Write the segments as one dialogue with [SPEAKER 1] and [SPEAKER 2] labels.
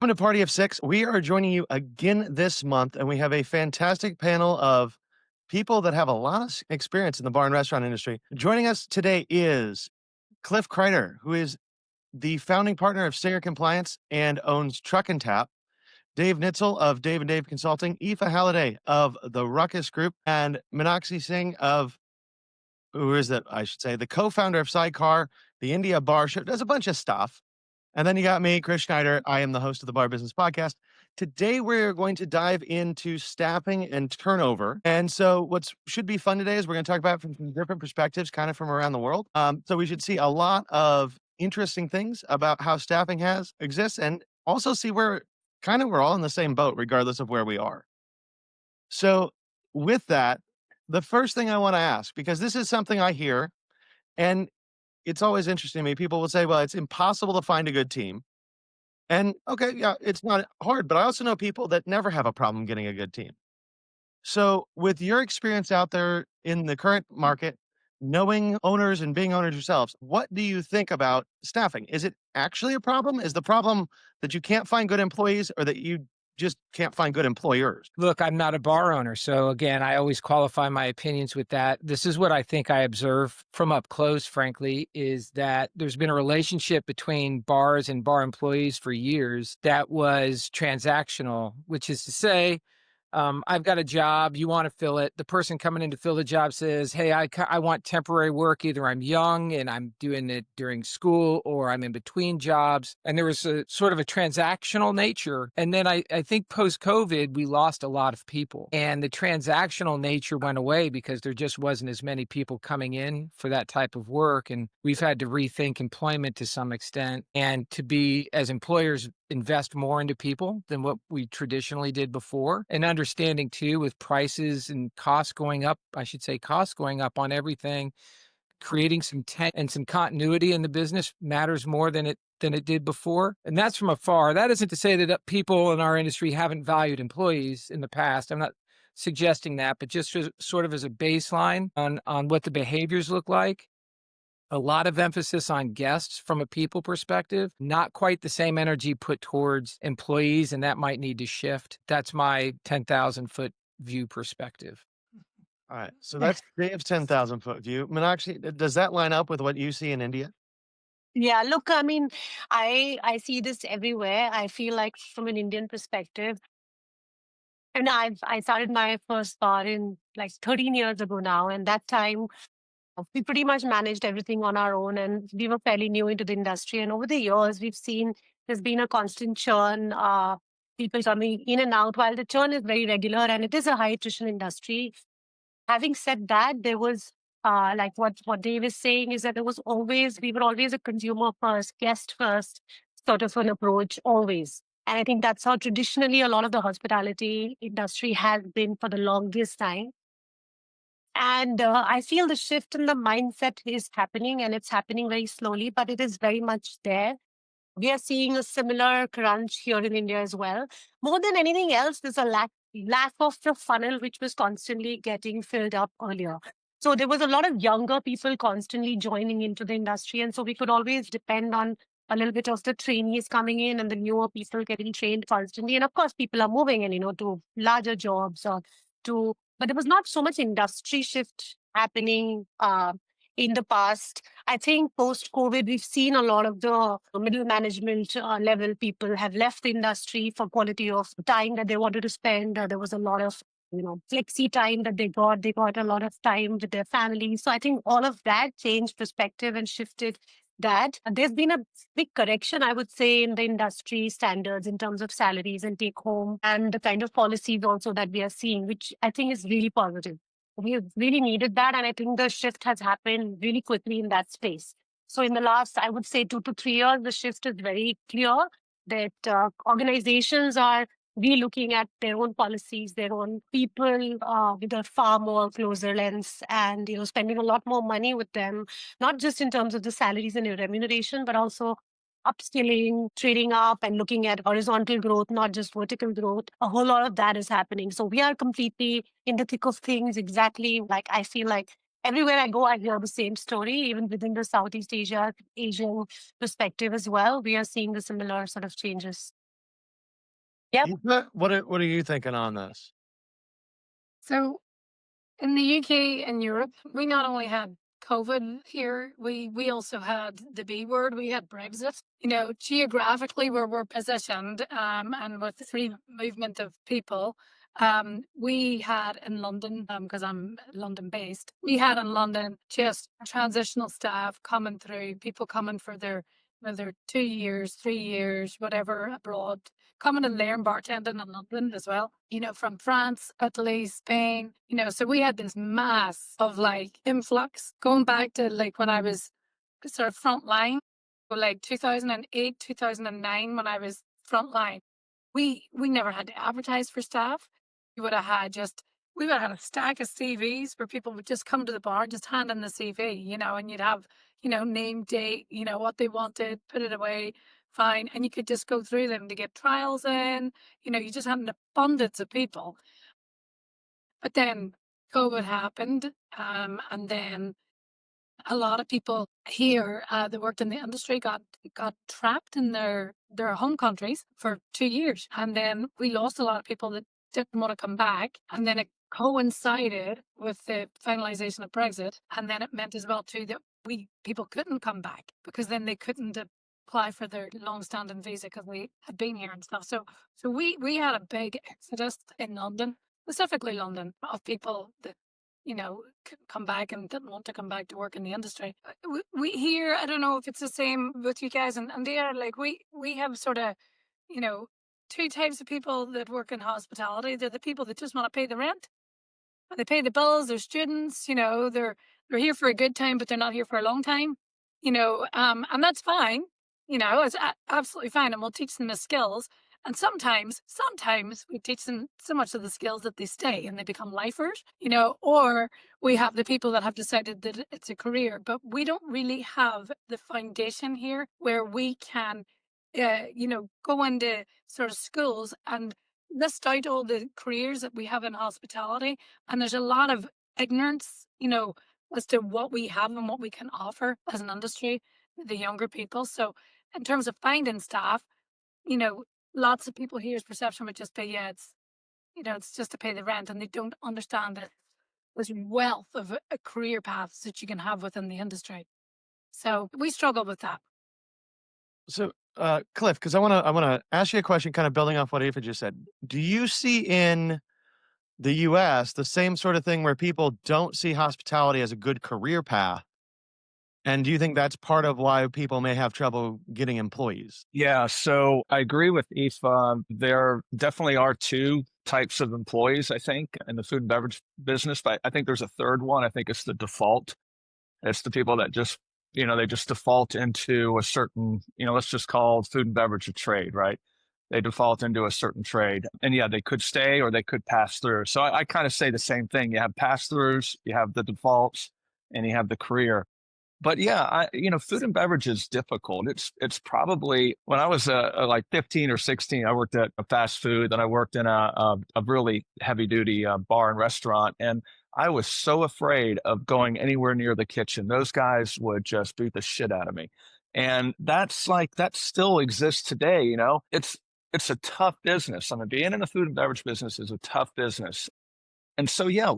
[SPEAKER 1] Welcome to Party of Six. We are joining you again this month, and we have a fantastic panel of people that have a lot of experience in the bar and restaurant industry. Joining us today is Cliff Kreider, who is the founding partner of Singer Compliance and owns Truck and Tap. Dave Nitzel of Dave and Dave Consulting, Aoife Halliday of the Ruckus Group, and Meenakshi Singh of, who is that? I should say, the co-founder of Sidecar, the India Bar Show, does a bunch of stuff. And then you got me, Chris Schneider. I am the host of the Bar Business Podcast. Today, we're going to dive into staffing and turnover. And so, what should be fun today is we're going to talk about it from some different perspectives, kind of from around the world. So, we should see a lot of interesting things about how staffing has exists, and also see where we're all in the same boat, regardless of where we are. So, with that, the first thing I want to ask, because this is something I hear, and it's always interesting to me. People will say, well, it's impossible to find a good team. And okay, yeah, it's not hard, but I also know people that never have a problem getting a good team. So, with your experience out there in the current market, knowing owners and being owners yourselves, what do you think about staffing? Is it actually a problem? Is the problem that you can't find good employees or that you just can't find good employers?
[SPEAKER 2] Look, I'm not a bar owner. So again, I always qualify my opinions with that. This is what I think I observe from up close, frankly, is that there's been a relationship between bars and bar employees for years that was transactional, which is to say, I've got a job, you want to fill it. The person coming in to fill the job says, hey, I want temporary work. Either I'm young and I'm doing it during school or I'm in between jobs. And there was a sort of a transactional nature. And then I think post-COVID, we lost a lot of people. And the transactional nature went away because there just wasn't as many people coming in for that type of work. And we've had to rethink employment to some extent. And to be, as employers, invest more into people than what we traditionally did before. And understanding too, with prices and costs going up, I should say costs going up on everything, creating some and some continuity in the business matters more than it did before. And that's from afar. That isn't to say that people in our industry haven't valued employees in the past. I'm not suggesting that, but just sort of as a baseline on what the behaviors look like. A lot of emphasis on guests from a people perspective, not quite the same energy put towards employees, and that might need to shift. That's my 10,000-foot view perspective.
[SPEAKER 1] All right. So that's Dave's 10,000-foot view. Meenakshi, does that line up with what you see in India?
[SPEAKER 3] Yeah, look, I mean, I see this everywhere. I feel like from an Indian perspective, and I started my first bar in like 13 years ago now, and that time we pretty much managed everything on our own, and we were fairly new into the industry. And over the years, we've seen there's been a constant churn, people coming in and out. While the churn is very regular and it is a high attrition industry, having said that, there was like what Dave is saying is that there was always we were always a consumer first, guest first sort of an approach, always. And I think that's how traditionally a lot of the hospitality industry has been for the longest time. And I feel the shift in the mindset is happening, and it's happening very slowly, but it is very much there. We are seeing a similar crunch here in India as well. More than anything else, there's a lack of the funnel which was constantly getting filled up earlier. So there was a lot of younger people constantly joining into the industry, and so we could always depend on a little bit of the trainees coming in and the newer people getting trained constantly. And of course, people are moving and to larger jobs or to, but there was not so much industry shift happening in the past. I think post COVID, we've seen a lot of the middle management level people have left the industry for quality of time that they wanted to spend. There was a lot of flexi time that they got. They got a lot of time with their families. So I think all of that changed perspective and shifted that. There's been a big correction, I would say, in the industry standards in terms of salaries and take home and the kind of policies also that we are seeing, which I think is really positive. We really needed that. And I think the shift has happened really quickly in that space. So in the last, I would say 2 to 3 years, the shift is very clear that organizations are re-looking at their own policies, their own people with a far more closer lens and, spending a lot more money with them, not just in terms of the salaries and remuneration, but also upskilling, trading up and looking at horizontal growth, not just vertical growth. A whole lot of that is happening. So we are completely in the thick of things. Exactly. Like I feel like everywhere I go, I hear the same story, even within the Southeast Asian perspective as well. We are seeing the similar sort of changes. Yep.
[SPEAKER 1] What are you thinking on this?
[SPEAKER 4] So in the UK and Europe, we not only had COVID here, we also had the B word, we had Brexit. You know, geographically where we're positioned, and with the free movement of people, we had in London, because I'm London based, we had in London just transitional staff coming through, people coming for their whether 2 years, 3 years, whatever abroad, coming and learn bartending in London as well, you know, from France, Italy, Spain, you know, so we had this mass of like influx going back to like when I was sort of front line, so like 2008, 2009, when I was front line, we never had to advertise for staff. We would have had just we would have had a stack of CVs where people would just come to the bar, just hand in the CV, you know, and you'd have, you know, name, date, you know, what they wanted, put it away, fine. And you could just go through them to get trials in. You know, you just had an abundance of people. But then COVID happened, and then a lot of people here that worked in the industry got trapped in their home countries for 2 years, and then we lost a lot of people that didn't want to come back, and then it coincided with the finalization of Brexit, and then it meant as well too that we people couldn't come back because then they couldn't apply for their long-standing visa because they had been here and stuff. So we had a big exodus in London, specifically London, of people that you know, come back and didn't want to come back to work in the industry. We here, I don't know if it's the same with you guys, and there, like we have sort of, you know, two types of people that work in hospitality. They're the people that just want to pay the rent, they pay the bills. They're students, you know, they're here for a good time, but they're not here for a long time, you know, and that's fine. You know, it's absolutely fine, and we'll teach them the skills. And sometimes we teach them so much of the skills that they stay and they become lifers, you know, or we have the people that have decided that it's a career, but we don't really have the foundation here where we can, you know, go into sort of schools and list out all the careers that we have in hospitality. And there's a lot of ignorance, you know, as to what we have and what we can offer as an industry, the younger people. So in terms of finding staff, you know, lots of people here's perception would just be, yeah, it's, you know, it's just to pay the rent. And they don't understand that there's wealth of career paths that you can have within the industry. So we struggle with that.
[SPEAKER 1] So, Cliff, because I want to ask you a question, kind of building off what Aoife just said. Do you see in the U.S. the same sort of thing where people don't see hospitality as a good career path? And do you think that's part of why people may have trouble getting employees?
[SPEAKER 5] Yeah, so I agree with Aoife. There definitely are two types of employees, I think, in the food and beverage business, but I think there's a third one. I think it's the default. It's the people that just, you know, they just default into a certain, you know, let's just call food and beverage a trade, right? They default into a certain trade. And yeah, they could stay or they could pass through. So I kind of say the same thing. You have pass throughs, you have the defaults, and you have the career. But yeah, you know, food and beverage is difficult. It's probably when I was like 15 or 16, I worked at a fast food, then I worked in a really heavy duty bar and restaurant, and I was so afraid of going anywhere near the kitchen. Those guys would just beat the shit out of me, and that still exists today. You know, it's a tough business. I mean, being in the food and beverage business is a tough business. And so, yeah,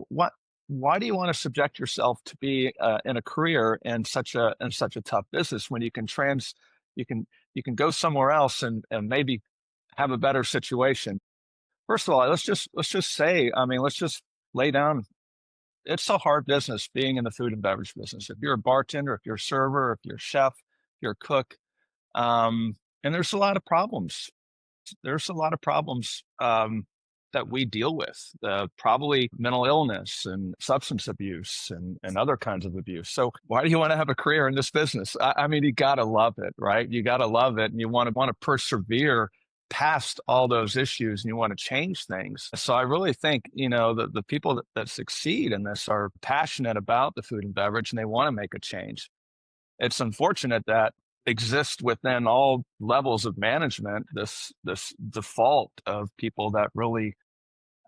[SPEAKER 5] why do you want to subject yourself to be in a career in such a tough business when you can go somewhere else and maybe have a better situation? First of all, let's just say, I mean, let's just lay down. It's a hard business being in the food and beverage business. If you're a bartender, if you're a server, if you're a chef, if you're a cook, and there's a lot of problems that we deal with, probably mental illness and substance abuse and other kinds of abuse. So why do you want to have a career in this business? I mean, you got to love it, right? You got to love it, and you want to persevere past all those issues, and you want to change things. So I really think, you know, the people that succeed in this are passionate about the food and beverage, and they want to make a change. It's unfortunate that exists within all levels of management, this default of people that really,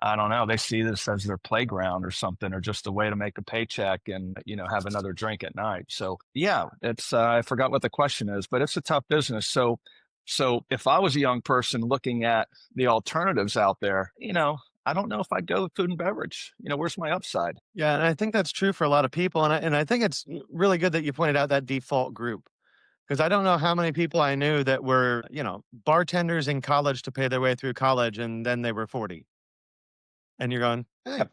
[SPEAKER 5] I don't know, they see this as their playground or something, or just a way to make a paycheck and, you know, have another drink at night. So yeah, it's I forgot what the question is, but it's a tough business. So So if I was a young person looking at the alternatives out there, I don't know if I'd go with food and beverage. Where's my upside?
[SPEAKER 1] Yeah, and I think that's true for a lot of people, and I think it's really good that you pointed out that default group, because I don't know how many people I knew that were, bartenders in college to pay their way through college, and then they were 40, and you're going, "Hey,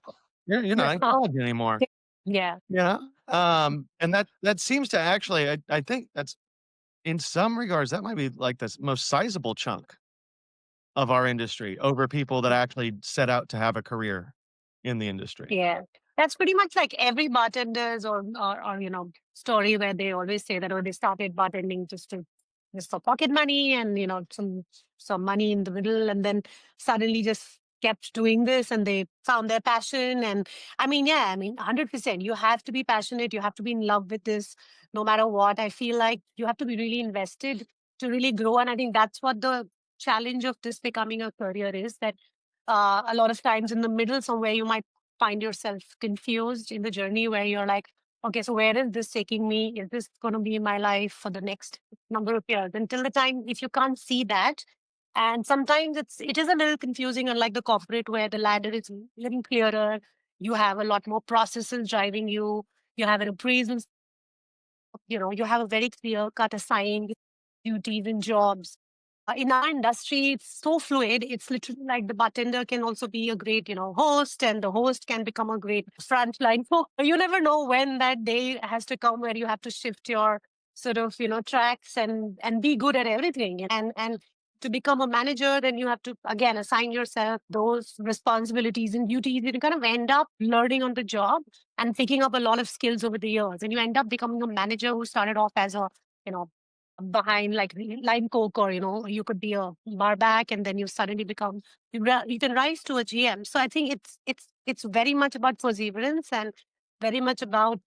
[SPEAKER 1] you're not in
[SPEAKER 3] Oh,
[SPEAKER 1] college anymore,"
[SPEAKER 3] yeah.
[SPEAKER 1] you know? And that seems to actually I think that's in some regards, that might be like the most sizable chunk of our industry over people that actually set out to have a career in the industry.
[SPEAKER 3] Yeah, that's pretty much like every bartender's or story where they always say that they started bartending just for pocket money and some money in the middle, and then suddenly just kept doing this and they found their passion. And I mean, yeah, I mean, 100%. You have to be passionate. You have to be in love with this, no matter what. I feel like you have to be really invested to really grow, and I think that's what the challenge of this becoming a career is. That a lot of times in the middle somewhere you might find yourself confused in the journey where you're like, okay, so where is this taking me? Is this going to be my life for the next number of years? Until the time, if you can't see that, and sometimes it is a little confusing, unlike the corporate where the ladder is a little clearer. You have a lot more processes driving you. You have an appraisal, you have a very clear cut assigned duties and jobs. In our industry, it's so fluid. It's literally like the bartender can also be a great, host, and the host can become a great frontline cook. You never know when that day has to come where you have to shift your sort of, tracks and be good at everything. And to become a manager, then you have to again assign yourself those responsibilities and duties. You kind of end up learning on the job and picking up a lot of skills over the years. And you end up becoming a manager who started off as a, you know, behind like line coke, or you could be a bar back, and then you suddenly become you can rise to a GM. So I think it's very much about perseverance and very much about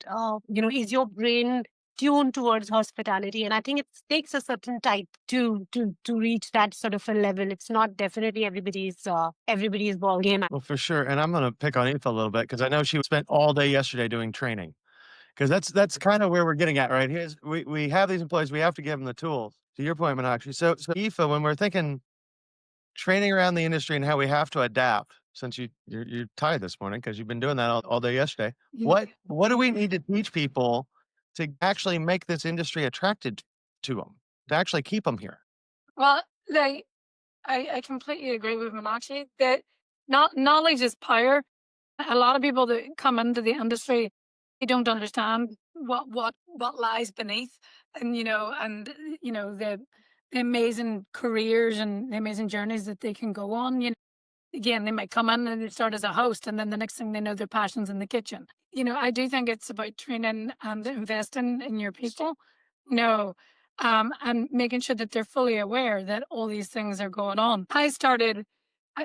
[SPEAKER 3] is your brain tuned towards hospitality. And I think it takes a certain type to reach that sort of a level. It's not definitely everybody's ball game.
[SPEAKER 1] Well, for sure, and I'm gonna pick on Aoife a little bit because I know she spent all day yesterday doing training. Because that's kinda where we're getting at, right? Here's we have these employees, we have to give them the tools. To your point, Meenakshi. So Aoife, when we're thinking training around the industry and how we have to adapt, since you're tired this morning because 'cause you've been doing that all day yesterday, what do we need to teach people to actually make this industry attracted to them, to actually keep them here?
[SPEAKER 4] Well, like I completely agree with Meenakshi that not knowledge is power. A lot of people that come into the industry, they don't understand what lies beneath, and the amazing careers and the amazing journeys that they can go on. Again, they might come in and they start as a host, and then the next thing they know, their passion's in the kitchen. I do think it's about training and investing in your people. You know, and making sure that they're fully aware that all these things are going on.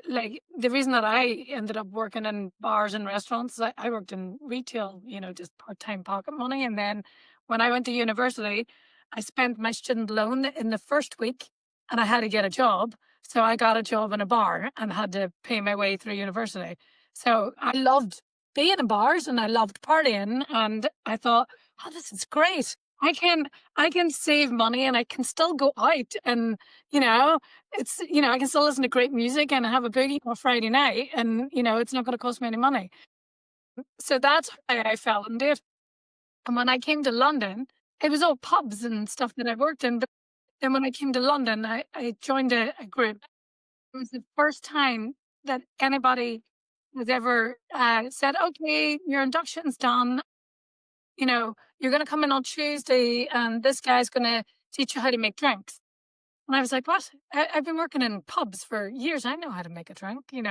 [SPEAKER 4] Like the reason that I ended up working in bars and restaurants, I worked in retail, just part time pocket money. And then when I went to university, I spent my student loan in the first week and I had to get a job. So I got a job in a bar and had to pay my way through university. So I loved being in bars and I loved partying. And I thought, oh, this is great. I can save money and I can still go out and, you know, I can still listen to great music and have a boogie on a Friday night and, it's not going to cost me any money. So that's how I fell into it. And when I came to London, it was all pubs and stuff that I worked in. But then when I came to London, I joined a group. It was the first time that anybody has ever said, okay, your induction's done. You're going to come in on Tuesday and this guy's going to teach you how to make drinks. And I was like, what? I've been working in pubs for years. I know how to make a drink. And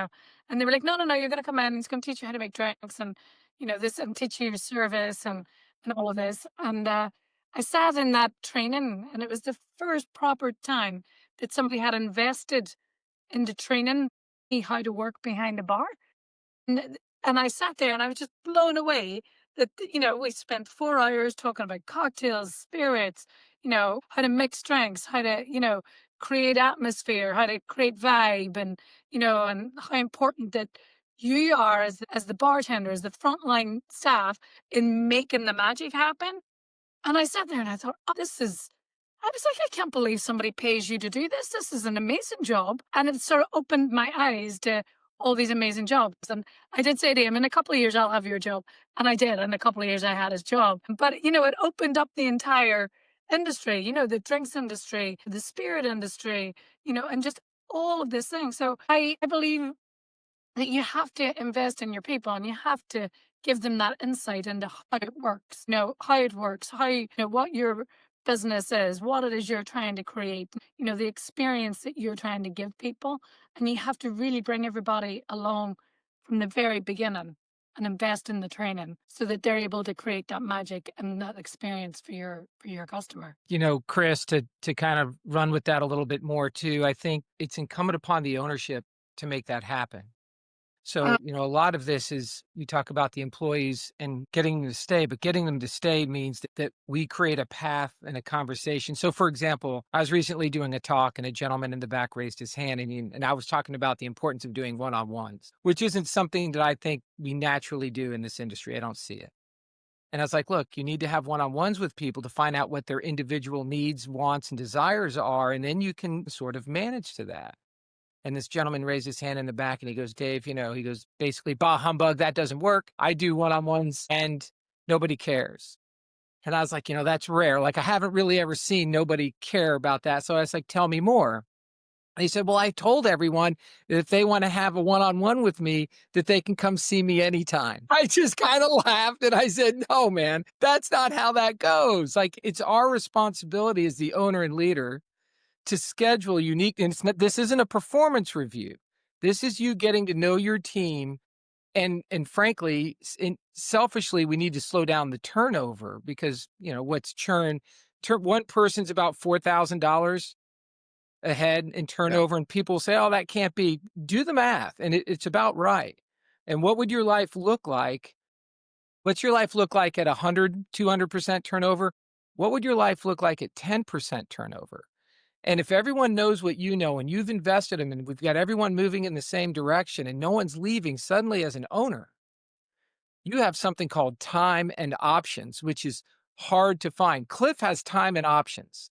[SPEAKER 4] they were like, no, no, no, you're going to come in. He's going to teach you how to make drinks and, this and teach you your service and all of this. And I sat in that training and it was the first proper time that somebody had invested into training me how to work behind a bar. And I sat there and I was just blown away that, we spent 4 hours talking about cocktails, spirits, how to mix drinks, how to, create atmosphere, how to create vibe and how important that you are as the bartenders, the frontline staff in making the magic happen. And I sat there and I thought, oh, I was like, I can't believe somebody pays you to do this. This is an amazing job. And it sort of opened my eyes to all these amazing jobs. And I did say to him, in a couple of years, I'll have your job. And I did. In a couple of years, I had his job. But, it opened up the entire industry, the drinks industry, the spirit industry, and just all of this thing. So I believe that you have to invest in your people and you have to give them that insight into how it works, how it works, what your business is, what it is you're trying to create, the experience that you're trying to give people. And you have to really bring everybody along from the very beginning and invest in the training so that they're able to create that magic and that experience for your customer.
[SPEAKER 2] Chris, to kind of run with that a little bit more too, I think it's incumbent upon the ownership to make that happen.
[SPEAKER 4] Uh,
[SPEAKER 2] So, a lot of this is you talk about the employees and getting them to stay, but getting them to stay means that we create a path and a conversation. So, for example, I was recently doing a talk and a gentleman in the back raised his hand and I was talking about the importance of doing one-on-ones, which isn't something that I think we naturally do in this industry. I don't see it. And I was like, look, you need to have one-on-ones with people to find out what their individual needs, wants, and desires are, and then you can sort of manage to that. And this gentleman raised his hand in the back and he goes, Dave, he goes, basically, bah humbug, that doesn't work. I do one-on-ones and nobody cares. And I was like, that's rare. Like, I haven't really ever seen nobody care about that. So I was like, tell me more. And he said, well, I told everyone that if they want to have a one-on-one with me, that they can come see me anytime. I just kind of laughed and I said, no, man, that's not how that goes. Like, it's our responsibility as the owner and leader to schedule unique, and this isn't a performance review. This is you getting to know your team. And frankly, selfishly, we need to slow down the turnover because, what's churn? One person's about $4,000 ahead in turnover, and people say, oh, that can't be. Do the math, and it's about right. And what would your life look like? What's your life look like at 100, 200% turnover? What would your life look like at 10% turnover? And if everyone knows what you know and you've invested them and we've got everyone moving in the same direction and no one's leaving, suddenly as an owner, you have something called time and options, which is hard to find. Cliff has time and options.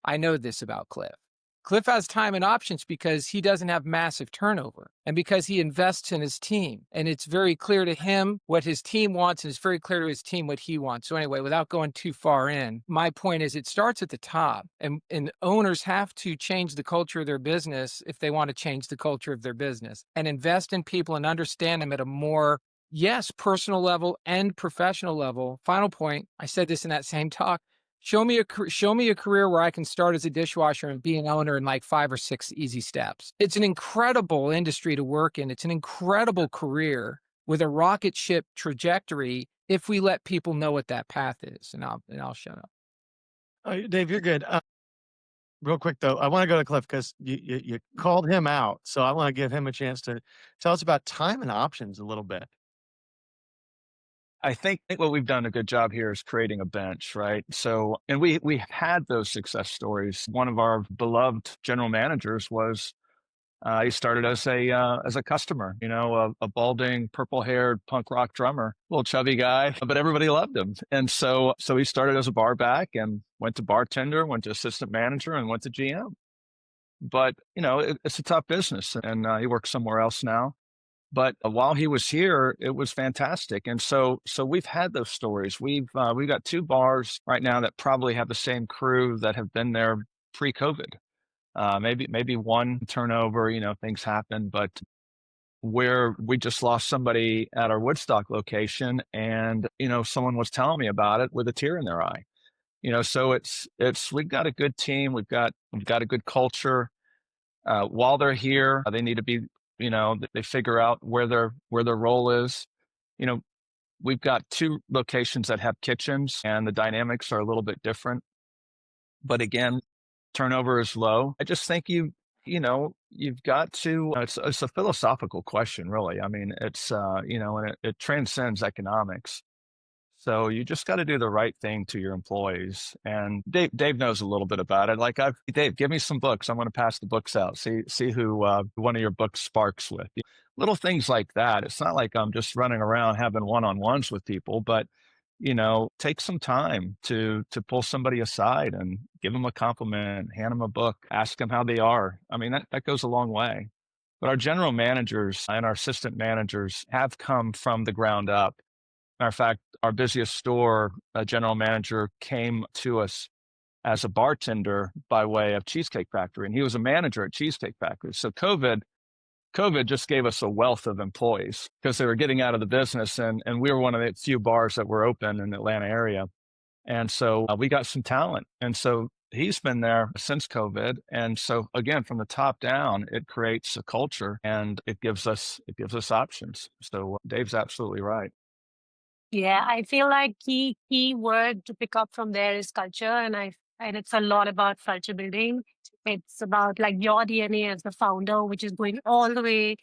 [SPEAKER 2] I know this about Cliff. Cliff has time and options because he doesn't have massive turnover and because he invests in his team. And it's very clear to him what his team wants, and it's very clear to his team what he wants. So anyway, without going too far in, my point is it starts at the top, and owners have to change the culture of their business if they want to change the culture of their business and invest in people and understand them at a more, yes, personal level and professional level. Final point, I said this in that same talk. Show me a career where I can start as a dishwasher and be an owner in like 5 or 6 easy steps. It's an incredible industry to work in. It's an incredible career with a rocket ship trajectory if we let people know what that path is. And I'll shut up.
[SPEAKER 1] Dave, you're good. Real quick though, I want to go to Cliff because you called him out, so I want to give him a chance to tell us about time and options a little bit.
[SPEAKER 5] I think what we've done a good job here is creating a bench, right? So, and we had those success stories. One of our beloved general managers was he started as a customer, a balding, purple-haired punk rock drummer, little chubby guy, but everybody loved him. And so he started as a bar back and went to bartender, went to assistant manager, and went to GM. But it's a tough business, and he works somewhere else now. But while he was here, it was fantastic. And so we've had those stories. We've got 2 bars right now that probably have the same crew that have been there pre-COVID. Maybe one turnover, things happen, but where we just lost somebody at our Woodstock location, and someone was telling me about it with a tear in their eye. So it's we've got a good team, we've got a good culture. While they're here, they need to be, they figure out where their role is. You know, we've got 2 locations that have kitchens, and the dynamics are a little bit different. But again, turnover is low. I just think you've got to. It's a philosophical question, really. I mean, it's and it transcends economics. So you just got to do the right thing to your employees. And Dave knows a little bit about it. Like Dave, give me some books. I'm going to pass the books out. See who one of your books sparks with. Little things like that. It's not like I'm just running around having one-on-ones with people, but take some time to pull somebody aside and give them a compliment, hand them a book, ask them how they are. I mean, that goes a long way. But our general managers and our assistant managers have come from the ground up. Matter of fact, our busiest store general manager came to us as a bartender by way of Cheesecake Factory, and he was a manager at Cheesecake Factory. So COVID just gave us a wealth of employees because they were getting out of the business, and we were one of the few bars that were open in the Atlanta area. And so we got some talent. And so he's been there since COVID. And so again, from the top down, it creates a culture and it gives us options. So Dave's absolutely right.
[SPEAKER 3] Yeah, I feel like key word to pick up from there is culture, and it's a lot about culture building. It's about like your DNA as the founder, which is going all the way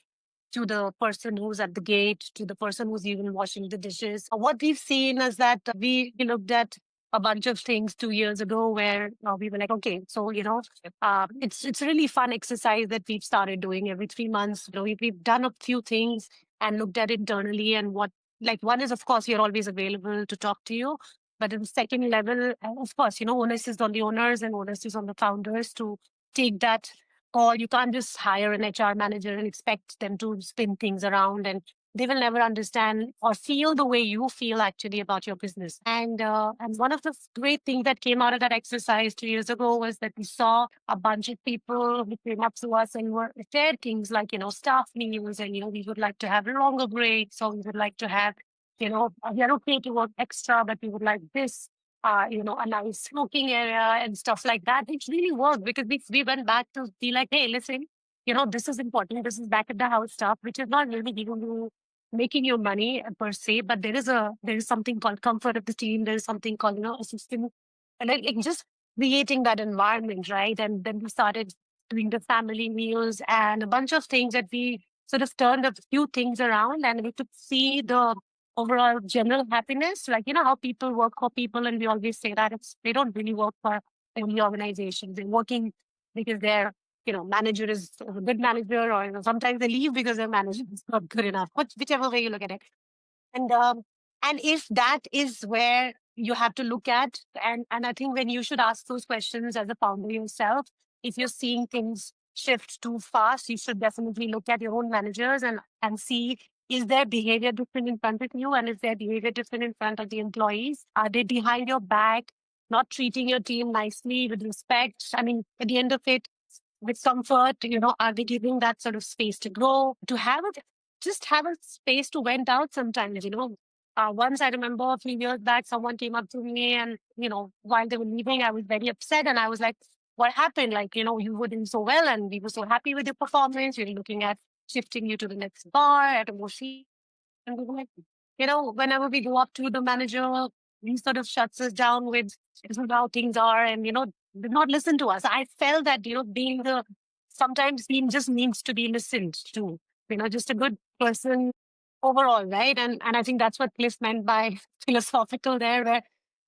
[SPEAKER 3] to the person who's at the gate, to the person who's even washing the dishes. What we've seen is that we looked at a bunch of things 2 years ago where we were like, okay, so it's a really fun exercise that we've started doing every 3 months. We've done a few things and looked at internally and what like one is of course you're always available to talk to you, but in the second level, of course, onus is on the owners and onus is on the founders to take that call. You can't just hire an HR manager and expect them to spin things around, and they will never understand or feel the way you feel actually about your business. And one of the great things that came out of that exercise 2 years ago was that we saw a bunch of people who came up to us and were shared things like staff meals, and we would like to have longer breaks, or we would like to have we are okay to work extra, but we would like this a nice smoking area and stuff like that. It really worked because we went back to be like, hey, listen, this is important. This is back at the house stuff, which is not really giving you making your money per se, but there is something called comfort of the team. There is something called a system, and like just creating that environment, right? And then we started doing the family meals and a bunch of things that we sort of turned a few things around, and we could see the overall general happiness, like how people work for people, and we always say that they don't really work for any organization. They're working because their manager is a good manager, or sometimes they leave because their manager is not good enough. Whichever way you look at it, and if that is where you have to look at, and I think when you should ask those questions as a founder yourself, if you're seeing things shift too fast, you should definitely look at your own managers and see, is their behavior different in front of you, and is their behavior different in front of the employees? Are they behind your back, not treating your team nicely with respect? I mean, at the end of it, with comfort, are they giving that sort of space to grow, to have it, just have a space to vent out sometimes, once I remember a few years back, someone came up to me and, while they were leaving, I was very upset and I was like, what happened? Like, you were doing so well and we were so happy with your performance. We were looking at shifting you to the next bar at a more seat. And we were like, whenever we go up to the manager, he sort of shuts us down with, this is how things are, and, did not listen to us. I felt that, sometimes being just needs to be listened to, just a good person overall, right? And I think that's what Cliff meant by philosophical there,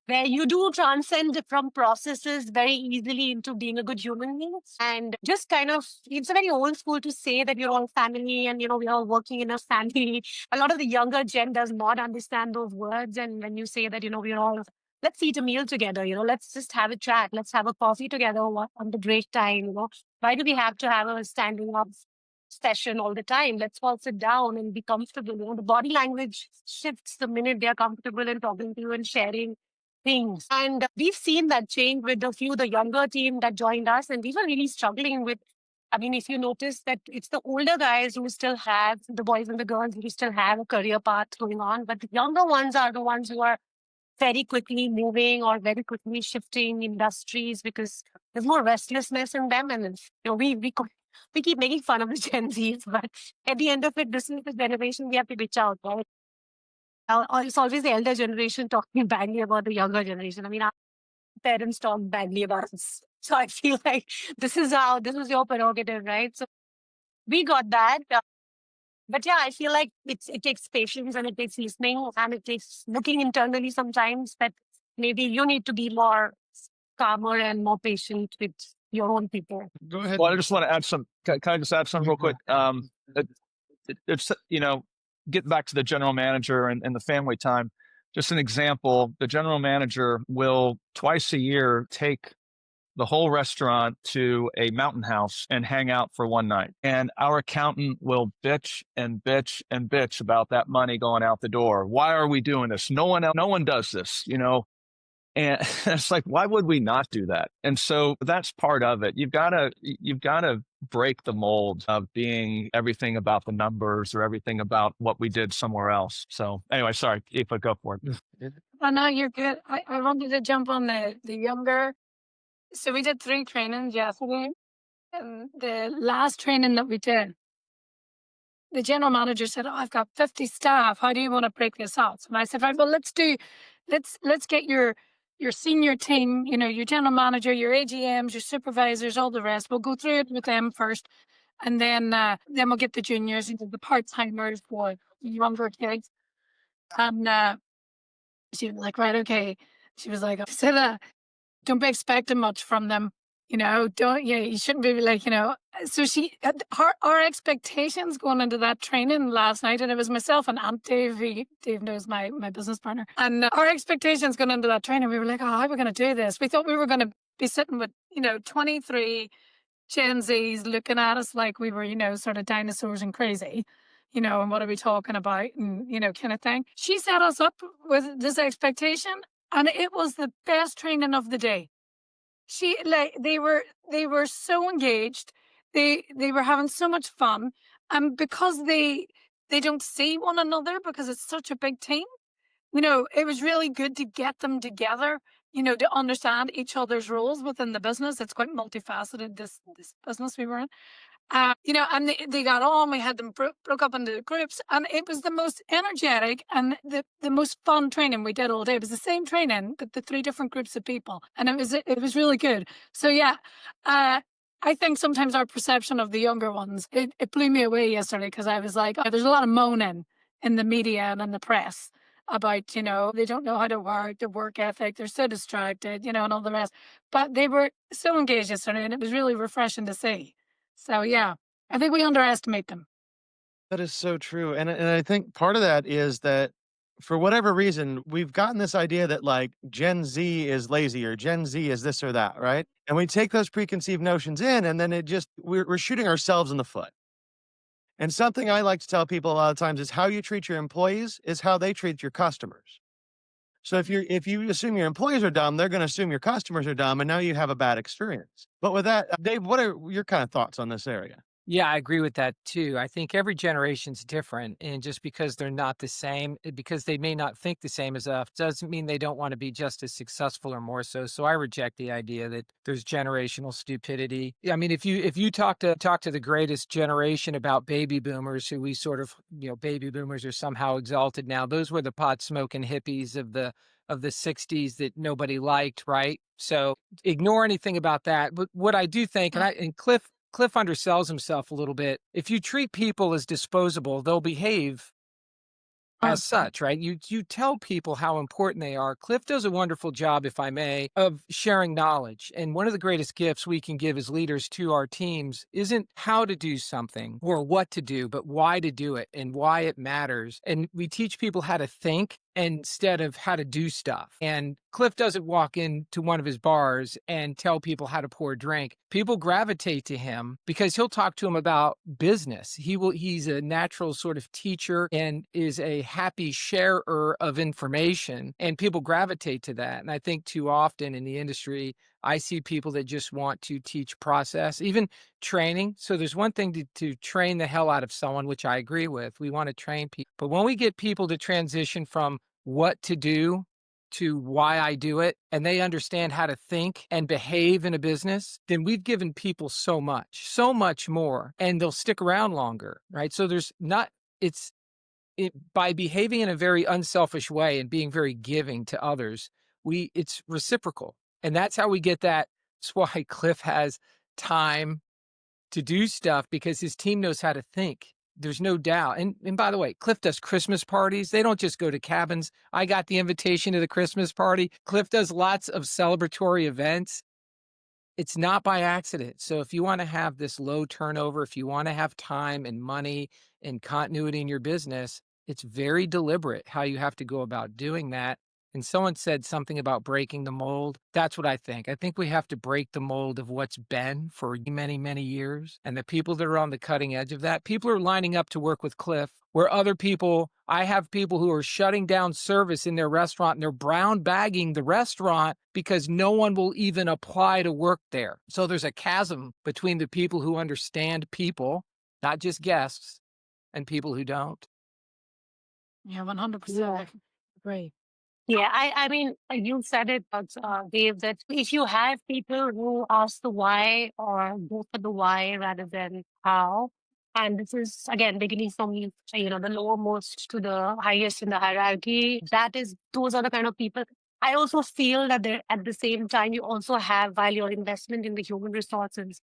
[SPEAKER 3] where you do transcend from processes very easily into being a good human being. And just kind of, it's a very old school to say that you're all family and, we're all working in a family. A lot of the younger gen does not understand those words. And when you say that, we're all, let's eat a meal together, let's just have a chat, let's have a coffee together on the break time, why do we have to have a standing up session all the time? Let's all sit down and be comfortable. The body language shifts the minute they're comfortable in talking to you and sharing things. And we've seen that change with the younger team that joined us, and we were really struggling with. I mean, if you notice that it's the older guys who still have, the boys and the girls who still have a career path going on, but the younger ones are the ones who are very quickly moving or very quickly shifting industries because there's more restlessness in them. And we keep making fun of the Gen Zs, but at the end of it, this is the generation we have to reach out, right? It's always the elder generation talking badly about the younger generation. I mean, our parents talk badly about us. So I feel like this is your prerogative, right? So we got that. But yeah, I feel like it takes patience and it takes listening and it takes looking internally sometimes that maybe you need to be more calmer and more patient with your own people.
[SPEAKER 1] Go ahead.
[SPEAKER 5] Well, I just want to add some. Can I just add something real quick? It's get back to the general manager and the family time. Just an example, the general manager will twice a year take the whole restaurant to a mountain house and hang out for one night. And our accountant will bitch and bitch and bitch about that money going out the door. Why are we doing this? No one does this, you know? And it's like, why would we not do that? And so that's part of it. You've got to break the mold of being everything about the numbers or everything about what we did somewhere else. So anyway, sorry, Aoife, go for it.
[SPEAKER 4] Oh no, you're good. I wanted to jump on the younger. So we did 3 trainings yesterday. And the last training that we did, the general manager said, "Oh, I've got 50 staff. How do you want to break this out?" And I said, "Right, well, let's get your senior team, you know, your general manager, your AGMs, your supervisors, all the rest. We'll go through it with them first, and then we'll get the juniors, you know, the part timers, for younger kids." And she was like, "Right, okay." She was like, "I said, don't be expecting much from them. You know, don't, yeah, you shouldn't be like, you know." So our expectations going into that training last night, and it was myself and Aunt Dave, Dave knows my business partner. And our expectations going into that training, we were like, "Oh, how are we going to do this?" We thought we were going to be sitting with, you know, 23 Gen Zs looking at us like we were, you know, sort of dinosaurs and crazy, you know, and what are we talking about, and, you know, kind of thing. She set us up with this expectation, and it was the best training of the day. She like they were so engaged. They were having so much fun. And because they don't see one another because it's such a big team, you know, it was really good to get them together, you know, to understand each other's roles within the business. It's quite multifaceted, this business we were in. You know, and they got on. We had them broke up into groups, and it was the most energetic and the most fun training we did all day. It was the same training, but the 3 different groups of people, and it was really good. So yeah, I think sometimes our perception of the younger ones, it blew me away yesterday, because I was like, oh, there's a lot of moaning in the media and in the press about, you know, they don't know how to work, their work ethic, they're so distracted, you know, and all the rest. But they were so engaged yesterday, and it was really refreshing to see. So yeah, I think we underestimate them.
[SPEAKER 1] That is so true, and I think part of that is that for whatever reason, we've gotten this idea that, like, Gen Z is lazy or Gen Z is this or that, right? And we take those preconceived notions in, and then it just we're shooting ourselves in the foot. And something I like to tell people a lot of times is how you treat your employees is how they treat your customers. So if you assume your employees are dumb, they're gonna assume your customers are dumb, and now you have a bad experience. But with that, Dave, what are your kind of thoughts on this area?
[SPEAKER 2] Yeah, I agree with that too. I think every generation's different, and just because they're not the same, because they may not think the same as us, doesn't mean they don't want to be just as successful or more so. So I reject the idea that there's generational stupidity. I mean, if you talk to the greatest generation about baby boomers, who we sort of, you know, baby boomers are somehow exalted now. Those were the pot smoking hippies of the 60s that nobody liked, right? So ignore anything about that. But what I do think, and Cliff undersells himself a little bit. If you treat people as disposable, they'll behave as such, right? You tell people how important they are. Cliff does a wonderful job, if I may, of sharing knowledge. And one of the greatest gifts we can give as leaders to our teams isn't how to do something or what to do, but why to do it and why it matters. And we teach people how to think instead of how to do stuff. And Cliff doesn't walk into one of his bars and tell people how to pour a drink. People gravitate to him because he'll talk to them about business. He's a natural sort of teacher and is a happy sharer of information, and people gravitate to that. And I think too often in the industry, I see people that just want to teach process, even training. So there's one thing to train the hell out of someone, which I agree with. We want to train people. But when we get people to transition from what to do to why I do it, and they understand how to think and behave in a business, then we've given people so much more, and they'll stick around longer, right? So there's not, by behaving in a very unselfish way and being very giving to others, it's reciprocal. And that's how we get that. That's why Cliff has time to do stuff, because his team knows how to think. There's no doubt. And by the way, Cliff does Christmas parties. They don't just go to cabins. I got the invitation to the Christmas party. Cliff does lots of celebratory events. It's not by accident. So if you want to have this low turnover, if you want to have time and money and continuity in your business, It's very deliberate how you have to go about doing that. And someone said something about breaking the mold. That's what I think. I think we have to break the mold of what's been for many, many years. And the people that are on the cutting edge of that, people are lining up to work with Cliff, where other people, I have people who are shutting down service in their restaurant and they're brown bagging the restaurant because no one will even apply to work there. So there's a chasm between the people who understand people, not just guests, and people who don't.
[SPEAKER 4] Yeah, 100%. Agree.
[SPEAKER 3] Yeah, I mean, you said it, Dave, that if you have people who ask the why or go for the why rather than how, and this is again beginning from the lowermost to the highest in the hierarchy, those are the kind of people. I also feel that they're at the same time you also have while your investment in the human resources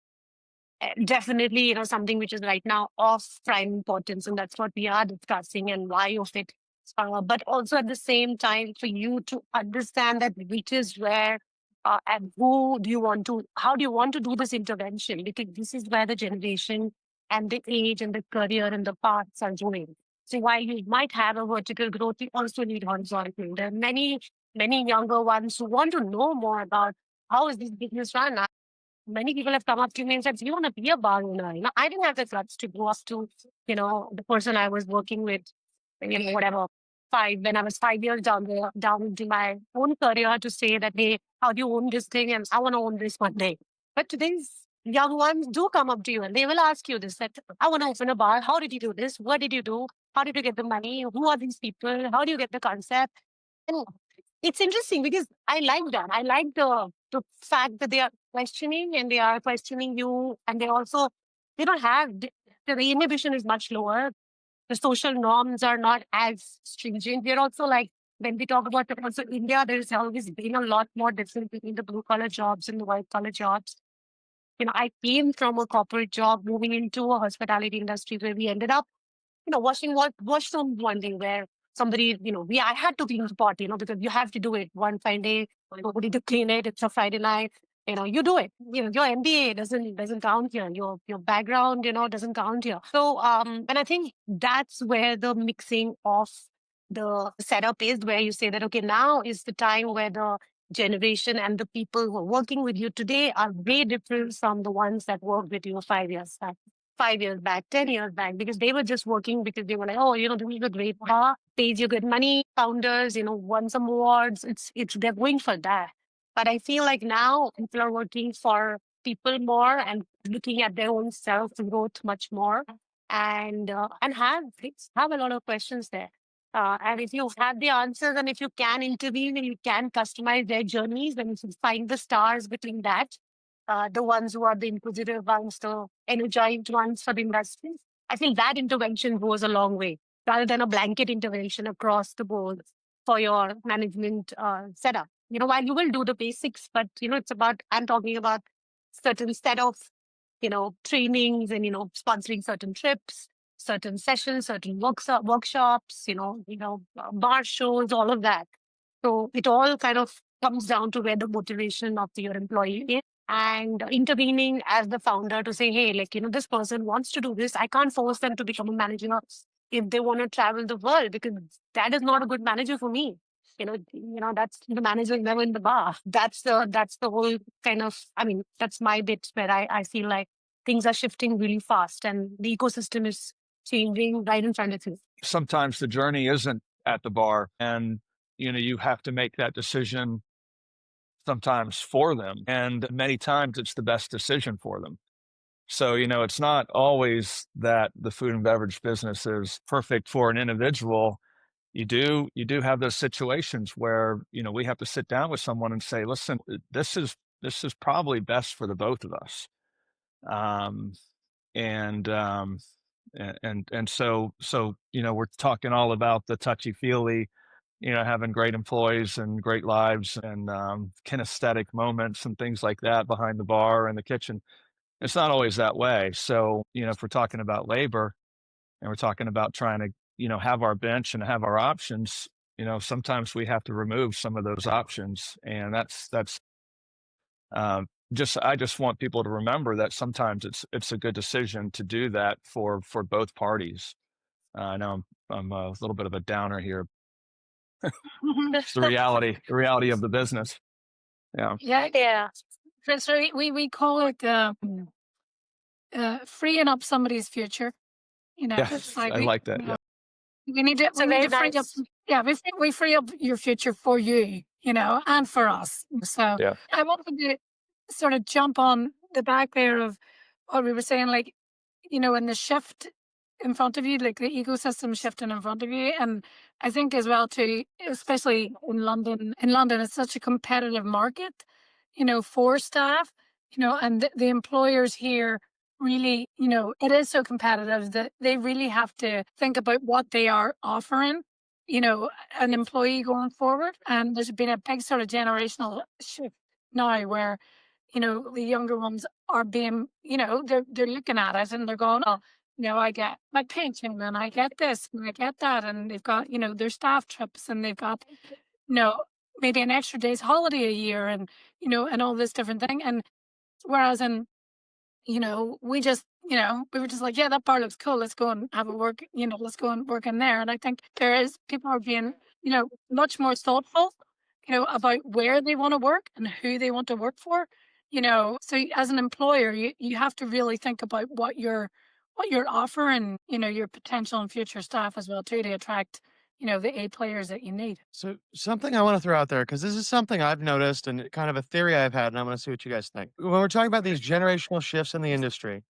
[SPEAKER 3] definitely, something which is right now of prime importance, and that's what we are discussing and why of it. But also at the same time, for you to understand that which is where and how do you want to do this intervention? Because this is where the generation and the age and the career and the paths are going. So while you might have a vertical growth, you also need horizontal. There are many, many younger ones who want to know more about how is this business run. Many people have come up to me and said, "You want to be a bar owner?" I didn't have the guts to go up to, the person I was working with, whatever, when I was 5 years down into my own career to say that, hey, how do you own this thing? And I want to own this one day. But today's young ones do come up to you and they will ask you this, that I want to open a bar. How did you do this? What did you do? How did you get the money? Who are these people? How do you get the concept? And it's interesting because I like that. I like the fact that they are questioning and they are questioning you, and they don't have the inhibition is much lower. The social norms are not as stringent. They're also like when we talk about also India, there's always been a lot more difference between the blue collar jobs and the white collar jobs. I came from a corporate job moving into a hospitality industry where we ended up washroom one day where somebody, I had to clean the pot, because you have to do it one fine day. Nobody to clean it. It's a Friday night. You do it. Your MBA doesn't count here. Your background, doesn't count here. So, and I think that's where the mixing of the setup is, where you say that okay, now is the time where the generation and the people who are working with you today are way different from the ones that worked with you 5 years back. 5 years back, 10 years back, because they were just working because they were like, oh, this is a great bar, pays you good money, founders, won some awards. They're going for that. But I feel like now people are working for people more and looking at their own self growth much more, and have a lot of questions there. And if you have the answers and if you can intervene and you can customize their journeys, then you should find the stars between that, the ones who are the inquisitive ones, the energized ones for the industry. I think that intervention goes a long way rather than a blanket intervention across the board for your management setup. While you will do the basics, but I'm talking about certain set of, trainings and, sponsoring certain trips, certain sessions, certain workshops, bar shows, all of that. So it all kind of comes down to where the motivation of your employee is, and intervening as the founder to say, hey, this person wants to do this. I can't force them to become a manager if they want to travel the world, because that is not a good manager for me. That's the manager is never in the bar. That's the whole kind of, that's my bit where I feel like things are shifting really fast and the ecosystem is changing right in front of you.
[SPEAKER 5] Sometimes the journey isn't at the bar, and you have to make that decision sometimes for them, and many times it's the best decision for them. So, it's not always that the food and beverage business is perfect for an individual. You do have those situations where, we have to sit down with someone and say, listen, this is probably best for the both of us. Um, and so we're talking all about the touchy feely, having great employees and great lives and kinesthetic moments and things like that behind the bar and the kitchen. It's not always that way. So, if we're talking about labor and we're talking about trying to, have our bench and have our options, sometimes we have to remove some of those options. And that's I just want people to remember that sometimes it's a good decision to do that for both parties. I know I'm a little bit of a downer here. It's the reality of the business. Yeah.
[SPEAKER 4] Yeah.
[SPEAKER 3] Yeah.
[SPEAKER 4] So we call it freeing up somebody's future.
[SPEAKER 5] Yeah.
[SPEAKER 4] It's like
[SPEAKER 5] I like that.
[SPEAKER 4] you
[SPEAKER 5] Yeah.
[SPEAKER 4] know, we need to
[SPEAKER 3] It's a very
[SPEAKER 4] free up.
[SPEAKER 3] nice.
[SPEAKER 4] Yeah, we free up your future for you, and for us. So
[SPEAKER 5] Yeah.
[SPEAKER 4] I wanted to sort of jump on the back there of what we were saying, like, in the shift in front of you, like the ecosystem shifting in front of you. And I think as well too, especially in London. In London, it's such a competitive market, for staff, and the employers here really, it is so competitive that they really have to think about what they are offering, an employee going forward. And there's been a big sort of generational shift now where, the younger ones are being, they're looking at it and they're going, oh, I get my pension and I get this and I get that. And they've got, their staff trips and they've got, you know, maybe an extra day's holiday a year and, and all this different thing. And whereas in we were just like, yeah, that bar looks cool. Let's go and have a work, let's go and work in there. And I think people are being, much more thoughtful, about where they want to work and who they want to work for. So as an employer, you have to really think about what you're offering, your potential and future staff as well too to attract, the A players that you need.
[SPEAKER 1] So something I want to throw out there, because this is something I've noticed and kind of a theory I've had, and I want to see what you guys think. When we're talking about these generational shifts in the industry,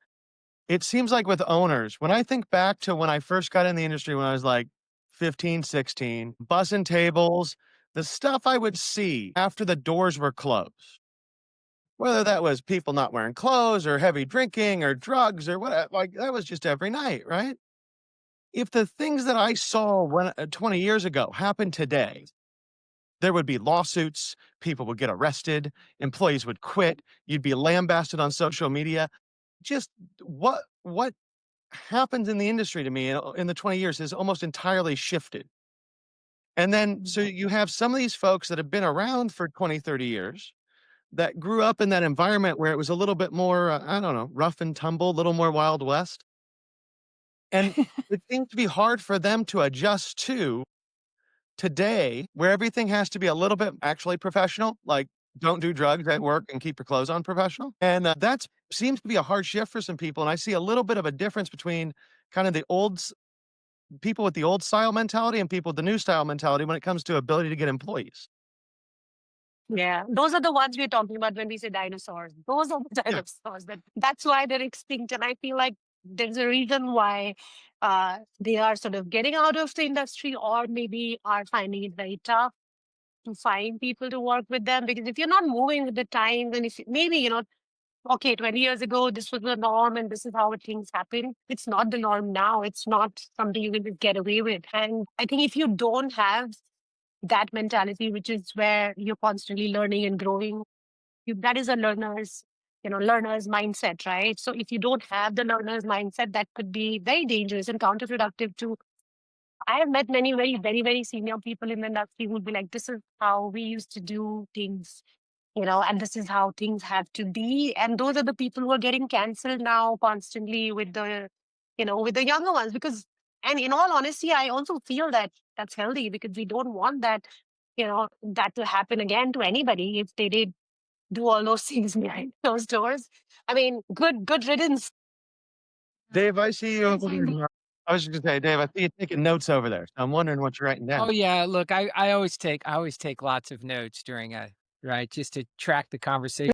[SPEAKER 1] it seems like with owners, when I think back to when I first got in the industry when I was like 15, 16, bussing tables, the stuff I would see after the doors were closed, whether that was people not wearing clothes or heavy drinking or drugs or what, like that was just every night, right? If the things that I saw 20 years ago happened today, there would be lawsuits, people would get arrested, employees would quit, you'd be lambasted on social media. Just what happens in the industry to me in the 20 years has almost entirely shifted. And then so you have some of these folks that have been around for 20, 30 years that grew up in that environment where it was a little bit more, I don't know, rough and tumble, a little more Wild West. And it seems to be hard for them to adjust to today, where everything has to be a little bit actually professional, like don't do drugs at work and keep your clothes on professional. And that seems to be a hard shift for some people. And I see a little bit of a difference between kind of people with the old style mentality and people with the new style mentality when it comes to ability to get employees.
[SPEAKER 3] Yeah, those are the ones we're talking about when we say dinosaurs. Those are the
[SPEAKER 1] Yeah.
[SPEAKER 3] dinosaurs. That's why they're extinct, and I feel like there's a reason why they are sort of getting out of the industry, or maybe are finding it very tough to find people to work with them. Because if you're not moving with the times, and if maybe okay, 20 years ago this was the norm, and this is how things happen. It's not the norm now. It's not something you can just get away with. And I think if you don't have that mentality, which is where you're constantly learning and growing. That is a learner's mindset, right? So if you don't have the learner's mindset, that could be very dangerous and counterproductive too. I have met many very, very, very senior people in the industry who would be like, this is how we used to do things, and this is how things have to be. And those are the people who are getting canceled now constantly with the younger ones. And in all honesty, I also feel that that's healthy because we don't want that to happen again to anybody if they did do all those things behind those doors. I mean, good riddance.
[SPEAKER 1] Dave, I see you over
[SPEAKER 4] Same.
[SPEAKER 1] there. I was just gonna say, Dave, I see you taking notes over there. So I'm wondering what you're writing
[SPEAKER 2] Oh
[SPEAKER 1] down.
[SPEAKER 2] yeah, look, I always take lots of notes during right, just to track the conversation.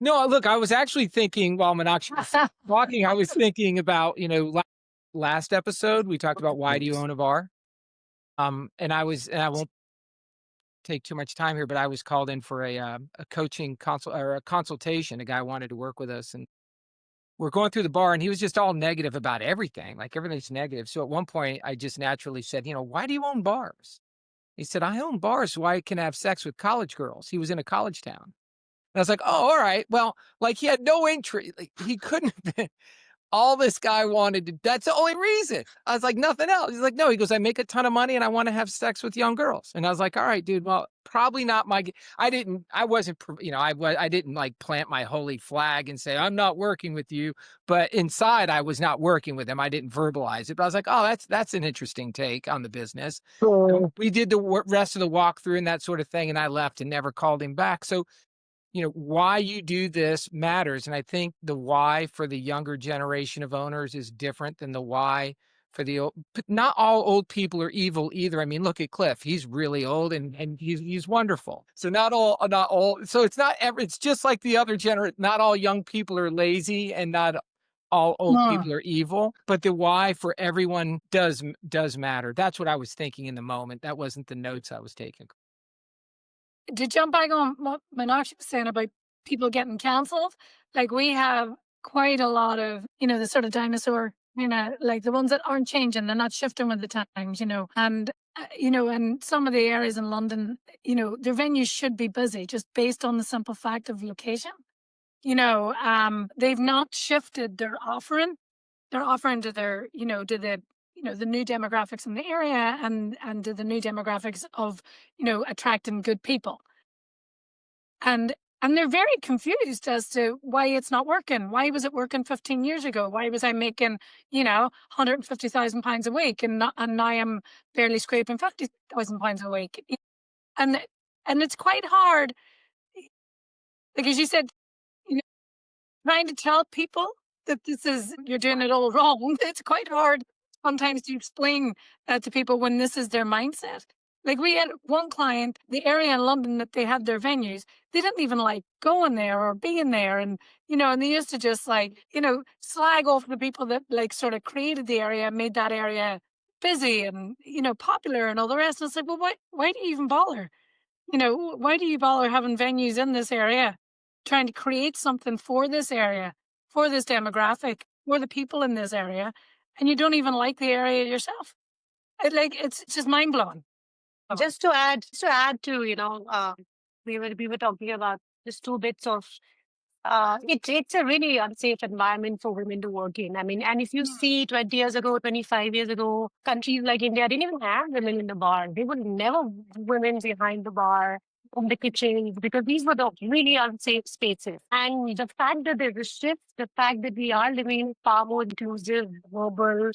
[SPEAKER 2] No, look, I was actually thinking while Meenakshi was talking, I was thinking about, last episode we talked about why do you own a bar? And I won't take too much time here, but I was called in for a coaching consultation. A guy wanted to work with us, and we're going through the bar, and he was just all negative about everything. Like everything's negative. So at one point, I just naturally said, why do you own bars? He said, I own bars so I can have sex with college girls. He was in a college town. And I was like, oh, all right. Well, like he had no entry. Like, he couldn't have been. all this guy wanted to, that's the only reason. I was like, nothing else. He's like, no, he goes, I make a ton of money and I want to have sex with young girls. And I was like, all right, dude, well, probably not my, I wasn't, I didn't like plant my holy flag and say, I'm not working with you. But inside I was not working with him. I didn't verbalize it, but I was like, oh, that's an interesting take on the business. And we did the rest of the walkthrough and that sort of thing. And I left and never called him back. So why you do this matters. And I think the why for the younger generation of owners is different than the why for the old. But not all old people are evil either. I mean, look at Cliff. He's really old and he's wonderful. So not all. So it's not ever, it's just like the other generation. Not all young people are lazy and not all old people are evil, but the why for everyone does matter. That's what I was thinking in the moment. That wasn't the notes I was taking.
[SPEAKER 4] To jump back on what Meenakshi was saying about people getting cancelled, like we have quite a lot of, the sort of dinosaur, like the ones that aren't changing, they're not shifting with the times, and, and some of the areas in London, their venues should be busy just based on the simple fact of location. They've not shifted their offering. They're offering to their, to the new demographics in the area and to the new demographics of, attracting good people. And they're very confused as to why it's not working. Why was it working 15 years ago? Why was I making, £150,000 a week and now I'm barely scraping £50,000 a week? And it's quite hard, like as you said, trying to tell people that you're doing it all wrong. It's quite hard sometimes to explain that to people when this is their mindset. Like we had one client, the area in London that they had their venues, they didn't even like going there or being there. And, and they used to just slag off the people that like sort of created the area, made that area busy and, popular and all the rest. And it's like, well, why do you even bother? Why do you bother having venues in this area, trying to create something for this area, for this demographic, for the people in this area, and you don't even like the area yourself? It's just mind blowing.
[SPEAKER 3] Just to add to, we were talking about just two bits of it's a really unsafe environment for women to work in. I mean, and if you see 20 years ago, 25 years ago, countries like India didn't even have women in the bar. They would never women behind the bar, in the kitchen, because these were the really unsafe spaces. And the fact that there's a shift, the fact that we are living in a far more inclusive, verbal,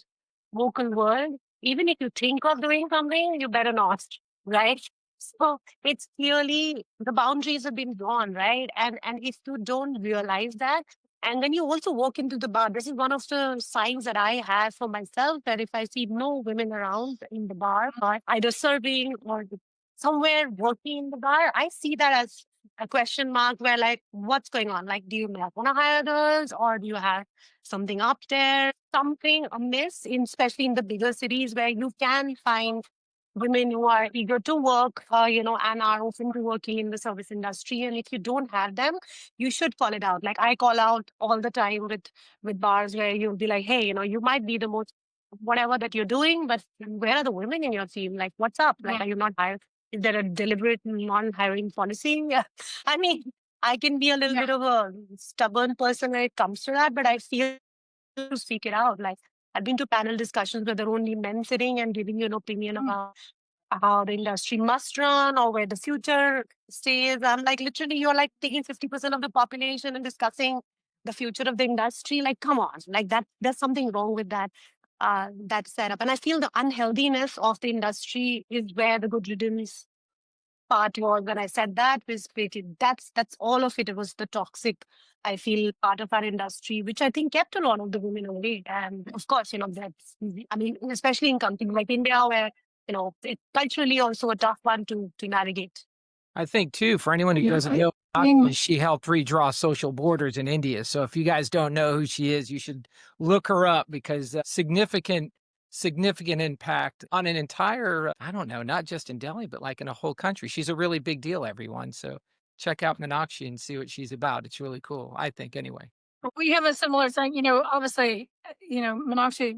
[SPEAKER 3] vocal world, even if you think of doing something, you better not, right? So it's clearly the boundaries have been drawn, right? And if you don't realize that, and then you also walk into the bar, this is one of the signs that I have for myself that if I see no women around in the bar, or either serving or somewhere working in the bar, I see that as a question mark where like, what's going on? Like, do you not want to hire girls or do you have something up there, something amiss, especially in the bigger cities where you can find women who are eager to work, and are open to working in the service industry. And if you don't have them, you should call it out. Like I call out all the time with bars where you'll be like, hey, you might be the most whatever that you're doing, but where are the women in your team? Like, what's up? Like, are you not hired? Is there a deliberate non-hiring policy? Yeah. I mean, I can be a little bit of a stubborn person when it comes to that, but I feel to speak it out. Like I've been to panel discussions where there are only men sitting and giving you an opinion about how the industry must run or where the future stays. I'm like, literally, you're like taking 50% of the population and discussing the future of the industry. Like, come on, like that, there's something wrong with that setup. And I feel the unhealthiness of the industry is where the good riddance part was when I said that was created. That's all of it. It was the toxic, I feel, part of our industry, which I think kept a lot of the women away. And of course, that's, I mean, especially in countries like India where, it's culturally also a tough one to navigate.
[SPEAKER 2] I think too, for anyone who doesn't know, she helped redraw social borders in India. So if you guys don't know who she is, you should look her up because significant impact on an entire, I don't know, not just in Delhi, but like in a whole country. She's a really big deal, everyone. So check out Meenakshi and see what she's about. It's really cool, I think, anyway.
[SPEAKER 4] We have a similar thing, obviously, Meenakshi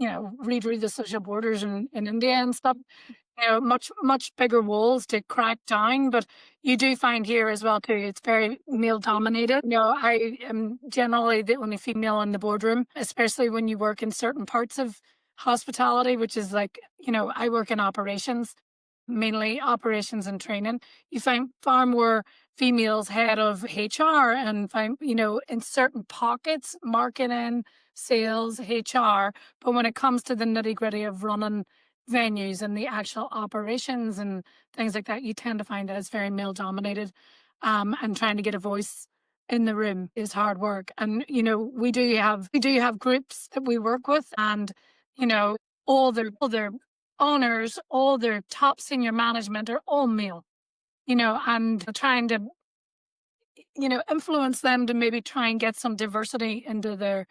[SPEAKER 4] redo the social borders in India and stuff. Much bigger walls to crack down, but you do find here as well too, it's very male dominated. I am generally the only female in the boardroom, especially when you work in certain parts of hospitality, which is like, I work in operations, mainly operations and training. You find far more females head of HR and find, in certain pockets, marketing, sales, HR. But when it comes to the nitty gritty of running venues and the actual operations and things like that, you tend to find that it's very male dominated. And trying to get a voice in the room is hard work. And we do have groups that we work with, and all their owners, all their top senior management are all male. And trying to influence them to maybe try and get some diversity into their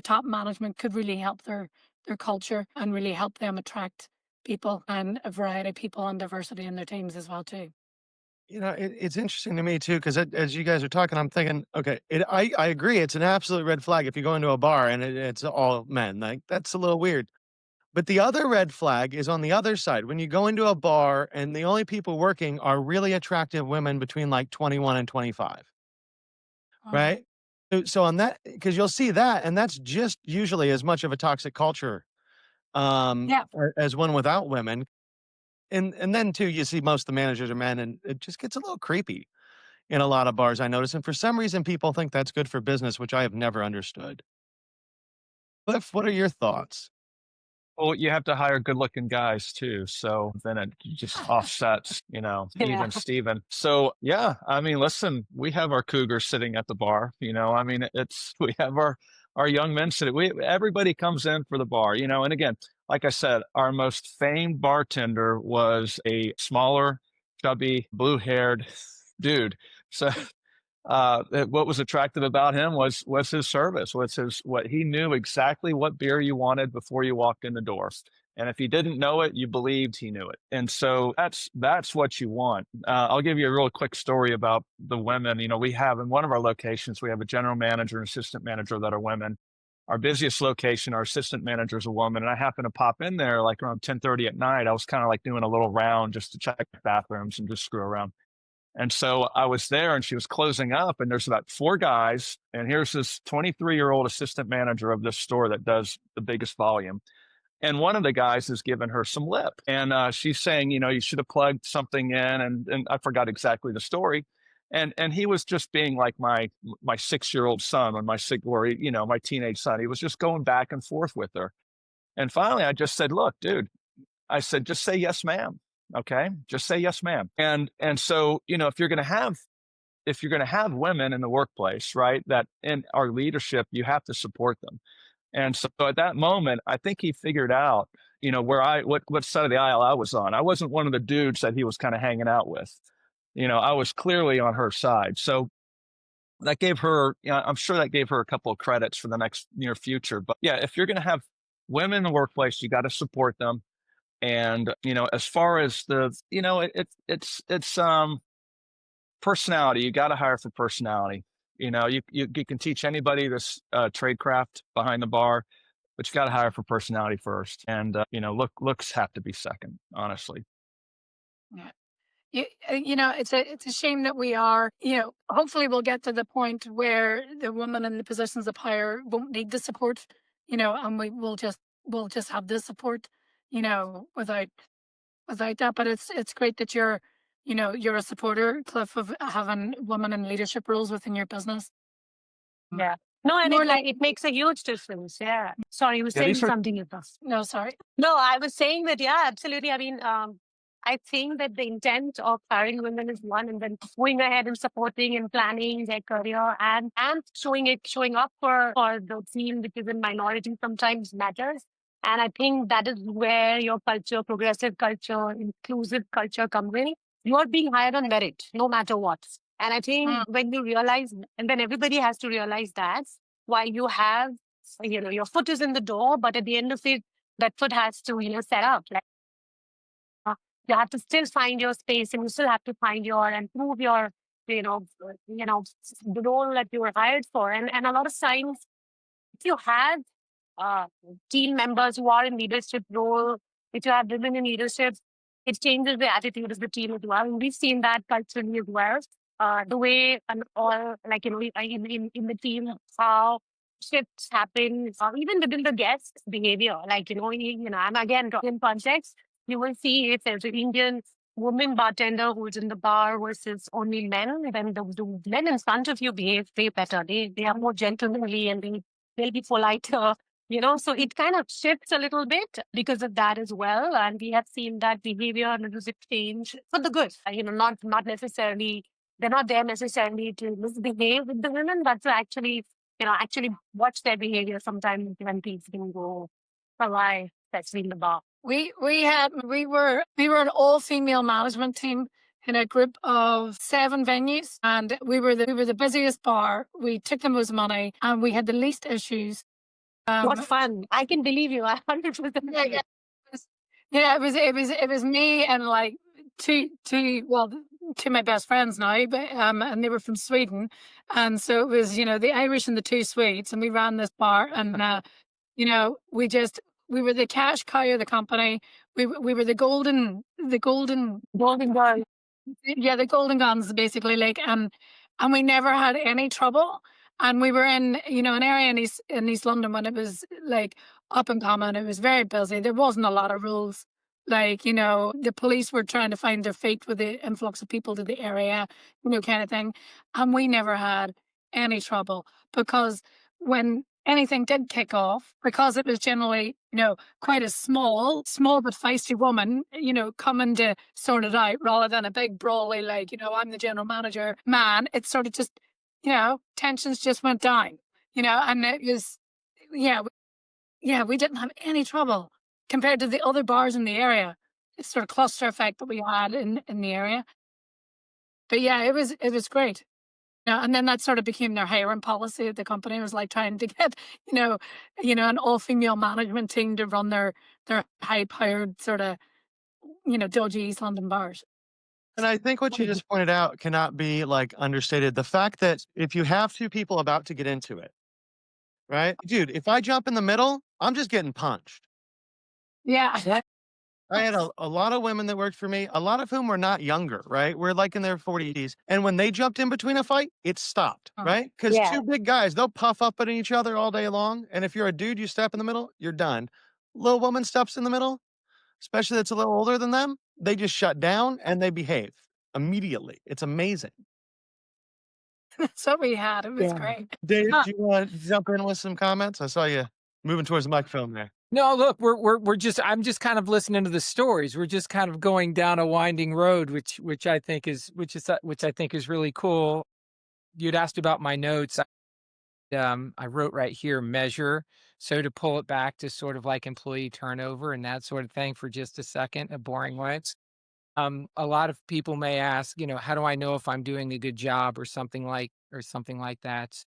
[SPEAKER 4] top management could really help their culture and really help them attract people and a variety of people and diversity in their teams as well too.
[SPEAKER 1] It's interesting to me too, because as you guys are talking, I'm thinking, okay, I agree. It's an absolute red flag if you go into a bar and it's all men. Like, that's a little weird. But the other red flag is on the other side. When you go into a bar and the only people working are really attractive women between like 21 and 25,
[SPEAKER 4] Mm.
[SPEAKER 1] right? So on that, because you'll see that, and that's just usually as much of a toxic culture
[SPEAKER 4] Yeah.
[SPEAKER 1] as one without women. And then too, you see most of the managers are men, and it just gets a little creepy in a lot of bars, I notice. And for some reason, people think that's good for business, which I have never understood. Cliff, what are your thoughts?
[SPEAKER 5] Well, you have to hire good-looking guys too, so then it just offsets,
[SPEAKER 3] Yeah.
[SPEAKER 5] even Steven. So yeah, I mean, listen, we have our cougars sitting at the bar. I mean, we have our young men sitting. Everybody comes in for the bar. And again, like I said, our most famed bartender was a smaller, chubby, blue-haired dude. So what was attractive about him was his service, was his what he knew exactly what beer you wanted before you walked in the door. And if you didn't know it, you believed he knew it. And so that's what you want. I'll give you a real quick story about the women. We have in one of our locations, we have a general manager and assistant manager that are women. Our busiest location, our assistant manager is a woman, and I happened to pop in there like around 10:30 at night. I was kind of like doing a little round just to check bathrooms and just screw around. And so I was there and she was closing up, and there's about four guys. And here's this 23-year-old assistant manager of this store that does the biggest volume. And one of the guys is giving her some lip. And she's saying, you should have plugged something in. And I forgot exactly the story. And he was just being like my 6-year-old son or my teenage son. He was just going back and forth with her. And finally, I just said, look, dude, I said, just say yes, ma'am. Okay. Just say yes, ma'am. And so, if you're going to have women in the workplace, right, that in our leadership, you have to support them. And so at that moment, I think he figured out, what side of the aisle I was on. I wasn't one of the dudes that he was kind of hanging out with. I was clearly on her side. So that gave her, I'm sure that gave her a couple of credits for the next near future. But yeah, if you're going to have women in the workplace, you got to support them. And as far as it's personality, you got to hire for personality. You can teach anybody this trade craft behind the bar, but you got to hire for personality first. And looks have to be second, honestly.
[SPEAKER 4] Yeah. It's a shame that we are, hopefully we'll get to the point where the women in the positions of power won't need the support, and we'll just have the support, without that. But it's great that you're a supporter, Cliff, of having women in leadership roles within your business.
[SPEAKER 3] Yeah. No, and
[SPEAKER 4] More
[SPEAKER 3] it
[SPEAKER 4] like,
[SPEAKER 3] it makes a huge difference. Yeah. Sorry, you were
[SPEAKER 5] Yeah,
[SPEAKER 3] saying
[SPEAKER 5] these are
[SPEAKER 3] something, Yukas.
[SPEAKER 4] no, sorry.
[SPEAKER 3] No, I was saying that, yeah, absolutely. I mean, I think that the intent of hiring women is one, and then going ahead and supporting and planning their career and showing up for the team, which is in minority, sometimes matters. And I think that is where your culture, progressive culture, inclusive culture comes in. You are being hired on merit, no matter what. And I think
[SPEAKER 4] Mm.
[SPEAKER 3] when you realize, and then everybody has to realize that while you have, your foot is in the door, but at the end of it, that foot has to, set up. Like, uh, you have to still find your space, and you still have to find and prove your, the role that you were hired for. And a lot of times, if you have team members who are in leadership role, if you have women in leadership, it changes the attitude of the team as well. And we've seen that culturally as well. The way and all, like, in the team, how shifts happen, even within the guest behavior. Like, I'm again talking in context. You will see if there's an Indian woman bartender who's in the bar versus only men, then the men in front of you behave way better. They are more gentlemanly and they'll be politer. So it kind of shifts a little bit because of that as well. And we have seen that behavior a little bit change for the good. Not necessarily, they're not there necessarily to misbehave with the women, but to actually watch their behavior sometimes when things can go awry, especially in the bar.
[SPEAKER 4] We were an all female management team in a group of 7 venues, and we were the busiest bar. We took the most money, and we had the least issues.
[SPEAKER 3] What fun! I can believe you. I 100%
[SPEAKER 4] Yeah, yeah. Yeah, it was me and like two my best friends now, but and they were from Sweden, and so it was the Irish and the 2 Swedes, and we ran this bar, and we were the cash cow of the company. We were the
[SPEAKER 3] golden girl.
[SPEAKER 4] yeah, the golden guns basically, like, and we never had any trouble. And we were in an area in East London when it was like up and coming. It was very busy. There wasn't a lot of rules. Like, the police were trying to find their feet with the influx of people to the area, kind of thing. And we never had any trouble because when anything did kick off, because it was generally, quite a small but feisty woman, coming to sort it out rather than a big brawly, like, I'm the general manager man, it sort of just, tensions just went down, and it was, we didn't have any trouble compared to the other bars in the area. It's sort of cluster effect that we had in the area. But yeah, it was great. Yeah, and then that sort of became their hiring policy at the company. It was like trying to get, an all-female management team to run their high-powered sort of, dodgy East London bars.
[SPEAKER 1] And I think what you just pointed out cannot be like understated. The fact that if you have 2 people about to get into it, right? Dude, if I jump in the middle, I'm just getting punched.
[SPEAKER 4] Yeah.
[SPEAKER 1] I had a lot of women that worked for me, a lot of whom were not younger, right? We're like in their 40s. And when they jumped in between a fight, it stopped, right? Because
[SPEAKER 3] Yeah.
[SPEAKER 1] 2 big guys, they'll puff up at each other all day long. And if you're a dude, you step in the middle, you're done. Little woman steps in the middle, especially that's a little older than them, they just shut down and they behave immediately. It's amazing.
[SPEAKER 4] That's what we had. It was
[SPEAKER 3] Yeah.
[SPEAKER 4] great.
[SPEAKER 1] Dave,
[SPEAKER 4] Huh.
[SPEAKER 1] do you want to jump in with some comments? I saw you moving towards the microphone there.
[SPEAKER 2] No, look, I'm just kind of listening to the stories. We're just kind of going down a winding road, which I think is really cool. You'd asked about my notes. I wrote right here, measure. So to pull it back to sort of like employee turnover and that sort of thing for just a second, a boring way. A lot of people may ask, how do I know if I'm doing a good job or something like that?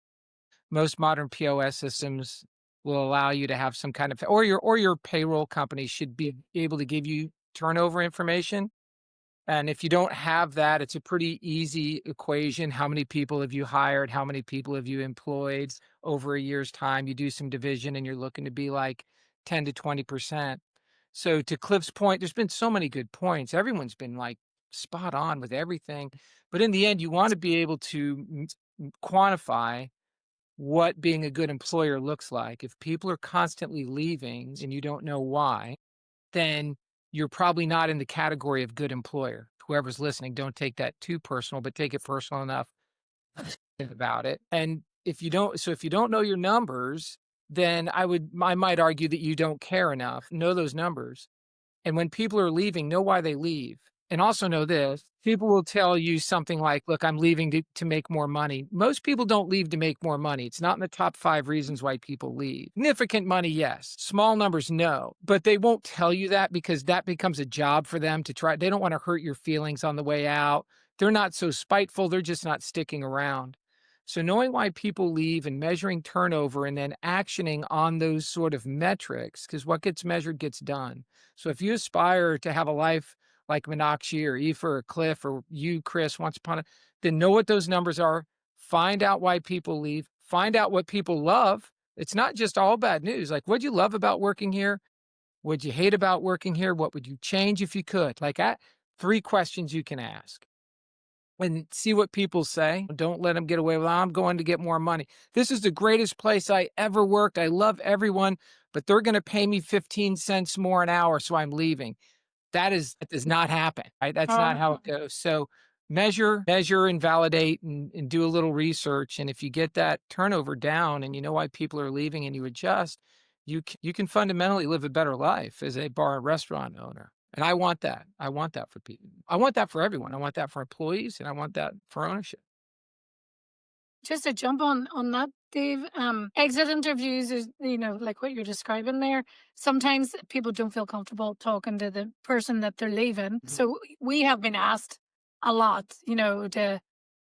[SPEAKER 2] Most modern POS systems will allow you to have some kind of, or your payroll company should be able to give you turnover information. And if you don't have that, it's a pretty easy equation. How many people have you hired? How many people have you employed over a year's time? You do some division and you're looking to be like 10 to 20%. So to Cliff's point, there's been so many good points. Everyone's been like spot on with everything. But in the end, you want to be able to quantify what being a good employer looks like. If people are constantly leaving and you don't know why, then you're probably not in the category of good employer. Whoever's listening, don't take that too personal, but take it personal enough about it. And if you don't know your numbers, then I might argue that you don't care enough. Know those numbers. And when people are leaving, know why they leave. And also know this, people will tell you something like, look, I'm leaving to make more money. Most people don't leave to make more money. It's not in the top 5 reasons why people leave. Significant money, yes. Small numbers, no. But they won't tell you that because that becomes a job for them to try. They don't want to hurt your feelings on the way out. They're not so spiteful. They're just not sticking around. So knowing why people leave and measuring turnover and then actioning on those sort of metrics, because what gets measured gets done. So if you aspire to have a life like Meenakshi or Aoife or Cliff or you, Chris, then know what those numbers are, find out why people leave, find out what people love, It's not just all bad news. Like, what'd you love about working here? What'd you hate about working here? What would you change if you could? Like, 3 questions you can ask and see what people say. Don't let them get away with, I'm going to get more money. This is the greatest place I ever worked. I love everyone, but they're going to pay me 15 cents more an hour, so I'm leaving. That does not happen, right? That's not how it goes. So measure and validate and do a little research. And if you get that turnover down and you know why people are leaving and you adjust, you can fundamentally live a better life as a bar and restaurant owner. And I want that. I want that for people. I want that for everyone. I want that for employees and I want that for ownership.
[SPEAKER 4] Just to jump on that, Dave, exit interviews is, like what you're describing there. Sometimes people don't feel comfortable talking to the person that they're leaving.
[SPEAKER 2] Mhm.
[SPEAKER 4] So we have been asked a lot, to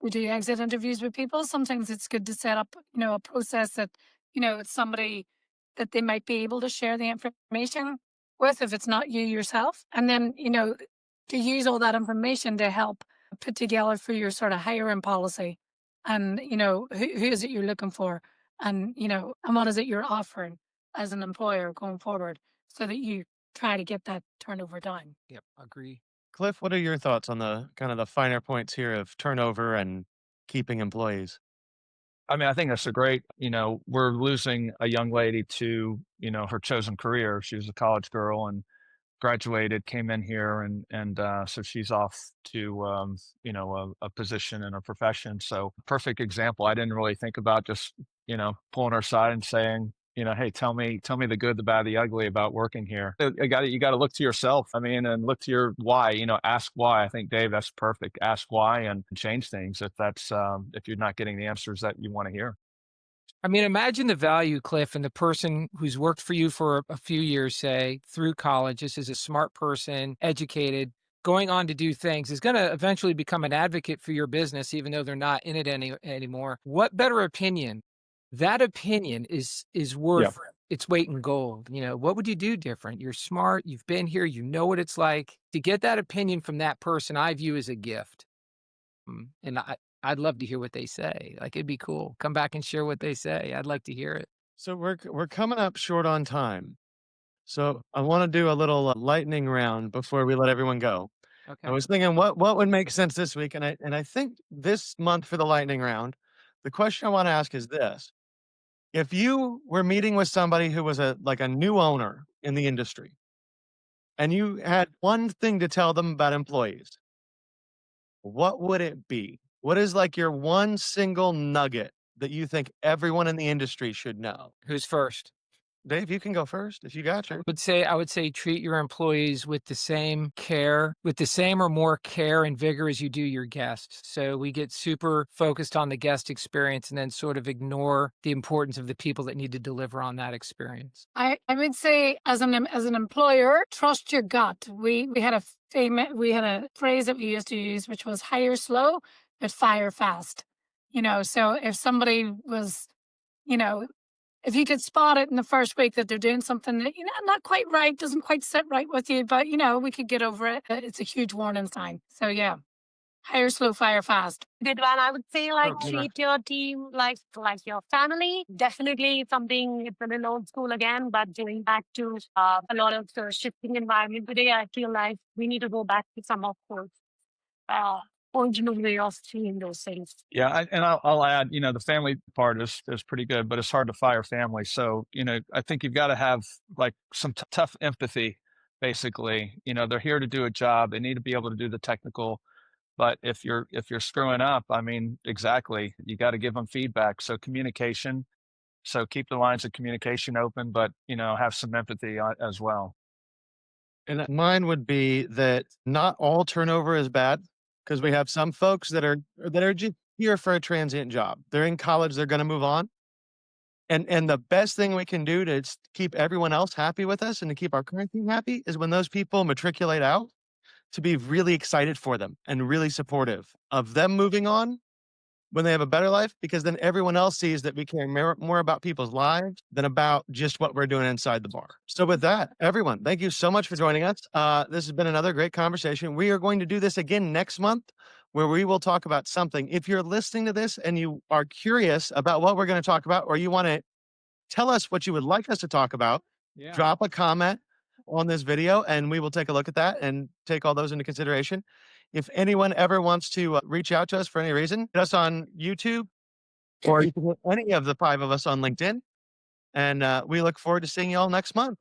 [SPEAKER 4] we do exit interviews with people. Sometimes it's good to set up, a process that, it's somebody that they might be able to share the information with if it's not you yourself. And then, to use all that information to help put together for your sort of hiring policy. And, who is it you're looking for? And, and what is it you're offering as an employer going forward so that you try to get that turnover down.
[SPEAKER 2] Yep, agree.
[SPEAKER 1] Cliff, what are your thoughts on the kind of the finer points here of turnover and keeping employees?
[SPEAKER 5] I mean, I think that's a great, we're losing a young lady to, her chosen career. She was a college girl and graduated, came in here, and so she's off to a position in a profession. So perfect example. I didn't really think about just pulling her aside and saying, hey, tell me the good, the bad, the ugly about working here. You got to look to yourself. I mean, and look to your why. Ask why. I think, Dave, that's perfect. Ask why and change things if you're not getting the answers that you want to hear.
[SPEAKER 2] I mean, imagine the value, Cliff, and the person who's worked for you for a few years, say, through college. This is a smart person, educated, going on to do things, is going to eventually become an advocate for your business, even though they're not in it anymore. What better opinion? That opinion is worth its weight in gold. What would you do different? You're smart. You've been here. You know what it's like. To get that opinion from that person, I view as a gift. And I'd love to hear what they say. Like, it'd be cool. Come back and share what they say. I'd like to hear it.
[SPEAKER 1] So we're coming up short on time. So I want to do a little lightning round before we let everyone go. I
[SPEAKER 2] Okay.
[SPEAKER 1] was thinking what would make sense this week, and I think this month for the lightning round, the question I want to ask is this: if you were meeting with somebody who was a new owner in the industry, and you had one thing to tell them about employees, what would it be? What is like your one single nugget that you think everyone in the industry should know?
[SPEAKER 2] Who's first?
[SPEAKER 1] Dave, you can go first if you got you.
[SPEAKER 2] I would say treat your employees with the same care, with the same or more care and vigor as you do your guests. So we get super focused on the guest experience and then sort of ignore the importance of the people that need to deliver on that experience.
[SPEAKER 4] I would say as an employer, trust your gut. We had a phrase that we used to use, which was hire slow but fire fast. So if somebody was, you know, if you could spot it in the first week that they're doing something that, not quite right, doesn't quite sit right with you, but we could get over it. It's a huge warning sign. So yeah, hire slow, fire fast.
[SPEAKER 3] Good one. I would say like
[SPEAKER 2] Oh, good one.
[SPEAKER 3] treat your team like your family. Definitely something, it's a little old school again, but going back to a lot of the shifting environment today, I feel like we need to go back to some of those uh, original way of seeing those things.
[SPEAKER 5] Yeah, I'll add, the family part is pretty good, but it's hard to fire family. So, I think you've got to have like some tough empathy. Basically, they're here to do a job. They need to be able to do the technical. But if you're screwing up, I mean, exactly, you got to give them feedback. So communication. So keep the lines of communication open, but have some empathy as well.
[SPEAKER 1] And mine would be that not all turnover is bad because we have some folks that are just here for a transient job. They're in college, they're going to move on. And the best thing we can do to keep everyone else happy with us and to keep our current team happy is when those people matriculate out to be really excited for them and really supportive of them moving on when they have a better life, because then everyone else sees that we care more about people's lives than about just what we're doing inside the bar. So with that, everyone, thank you so much for joining us. This has been another great conversation. We are going to do this again next month where we will talk about something. If you're listening to this and you are curious about what we're going to talk about, or you want to Tell us what you would like us to talk about.
[SPEAKER 2] Yeah.
[SPEAKER 1] Drop a comment on this video, and we will take a look at that and take all those into consideration. If anyone ever wants to reach out to us for any reason, hit us on YouTube, or you can hit any of the 5 of us on LinkedIn. And we look forward to seeing you all next month.